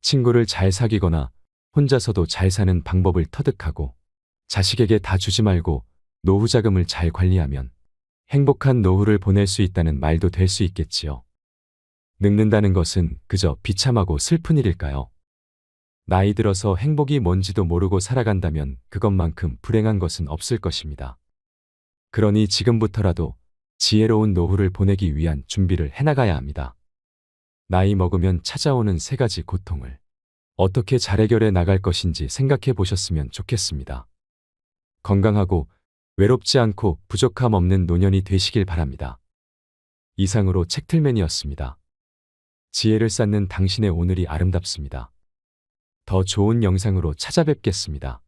친구를 잘 사귀거나 혼자서도 잘 사는 방법을 터득하고, 자식에게 다 주지 말고 노후 자금을 잘 관리하면 행복한 노후를 보낼 수 있다는 말도 될 수 있겠지요. 늙는다는 것은 그저 비참하고 슬픈 일일까요? 나이 들어서 행복이 뭔지도 모르고 살아간다면 그것만큼 불행한 것은 없을 것입니다. 그러니 지금부터라도 지혜로운 노후를 보내기 위한 준비를 해나가야 합니다. 나이 먹으면 찾아오는 3가지 고통을 어떻게 잘 해결해 나갈 것인지 생각해 보셨으면 좋겠습니다. 건강하고 외롭지 않고 부족함 없는 노년이 되시길 바랍니다. 이상으로 책틀맨이었습니다. 지혜를 쌓는 당신의 오늘이 아름답습니다. 더 좋은 영상으로 찾아뵙겠습니다.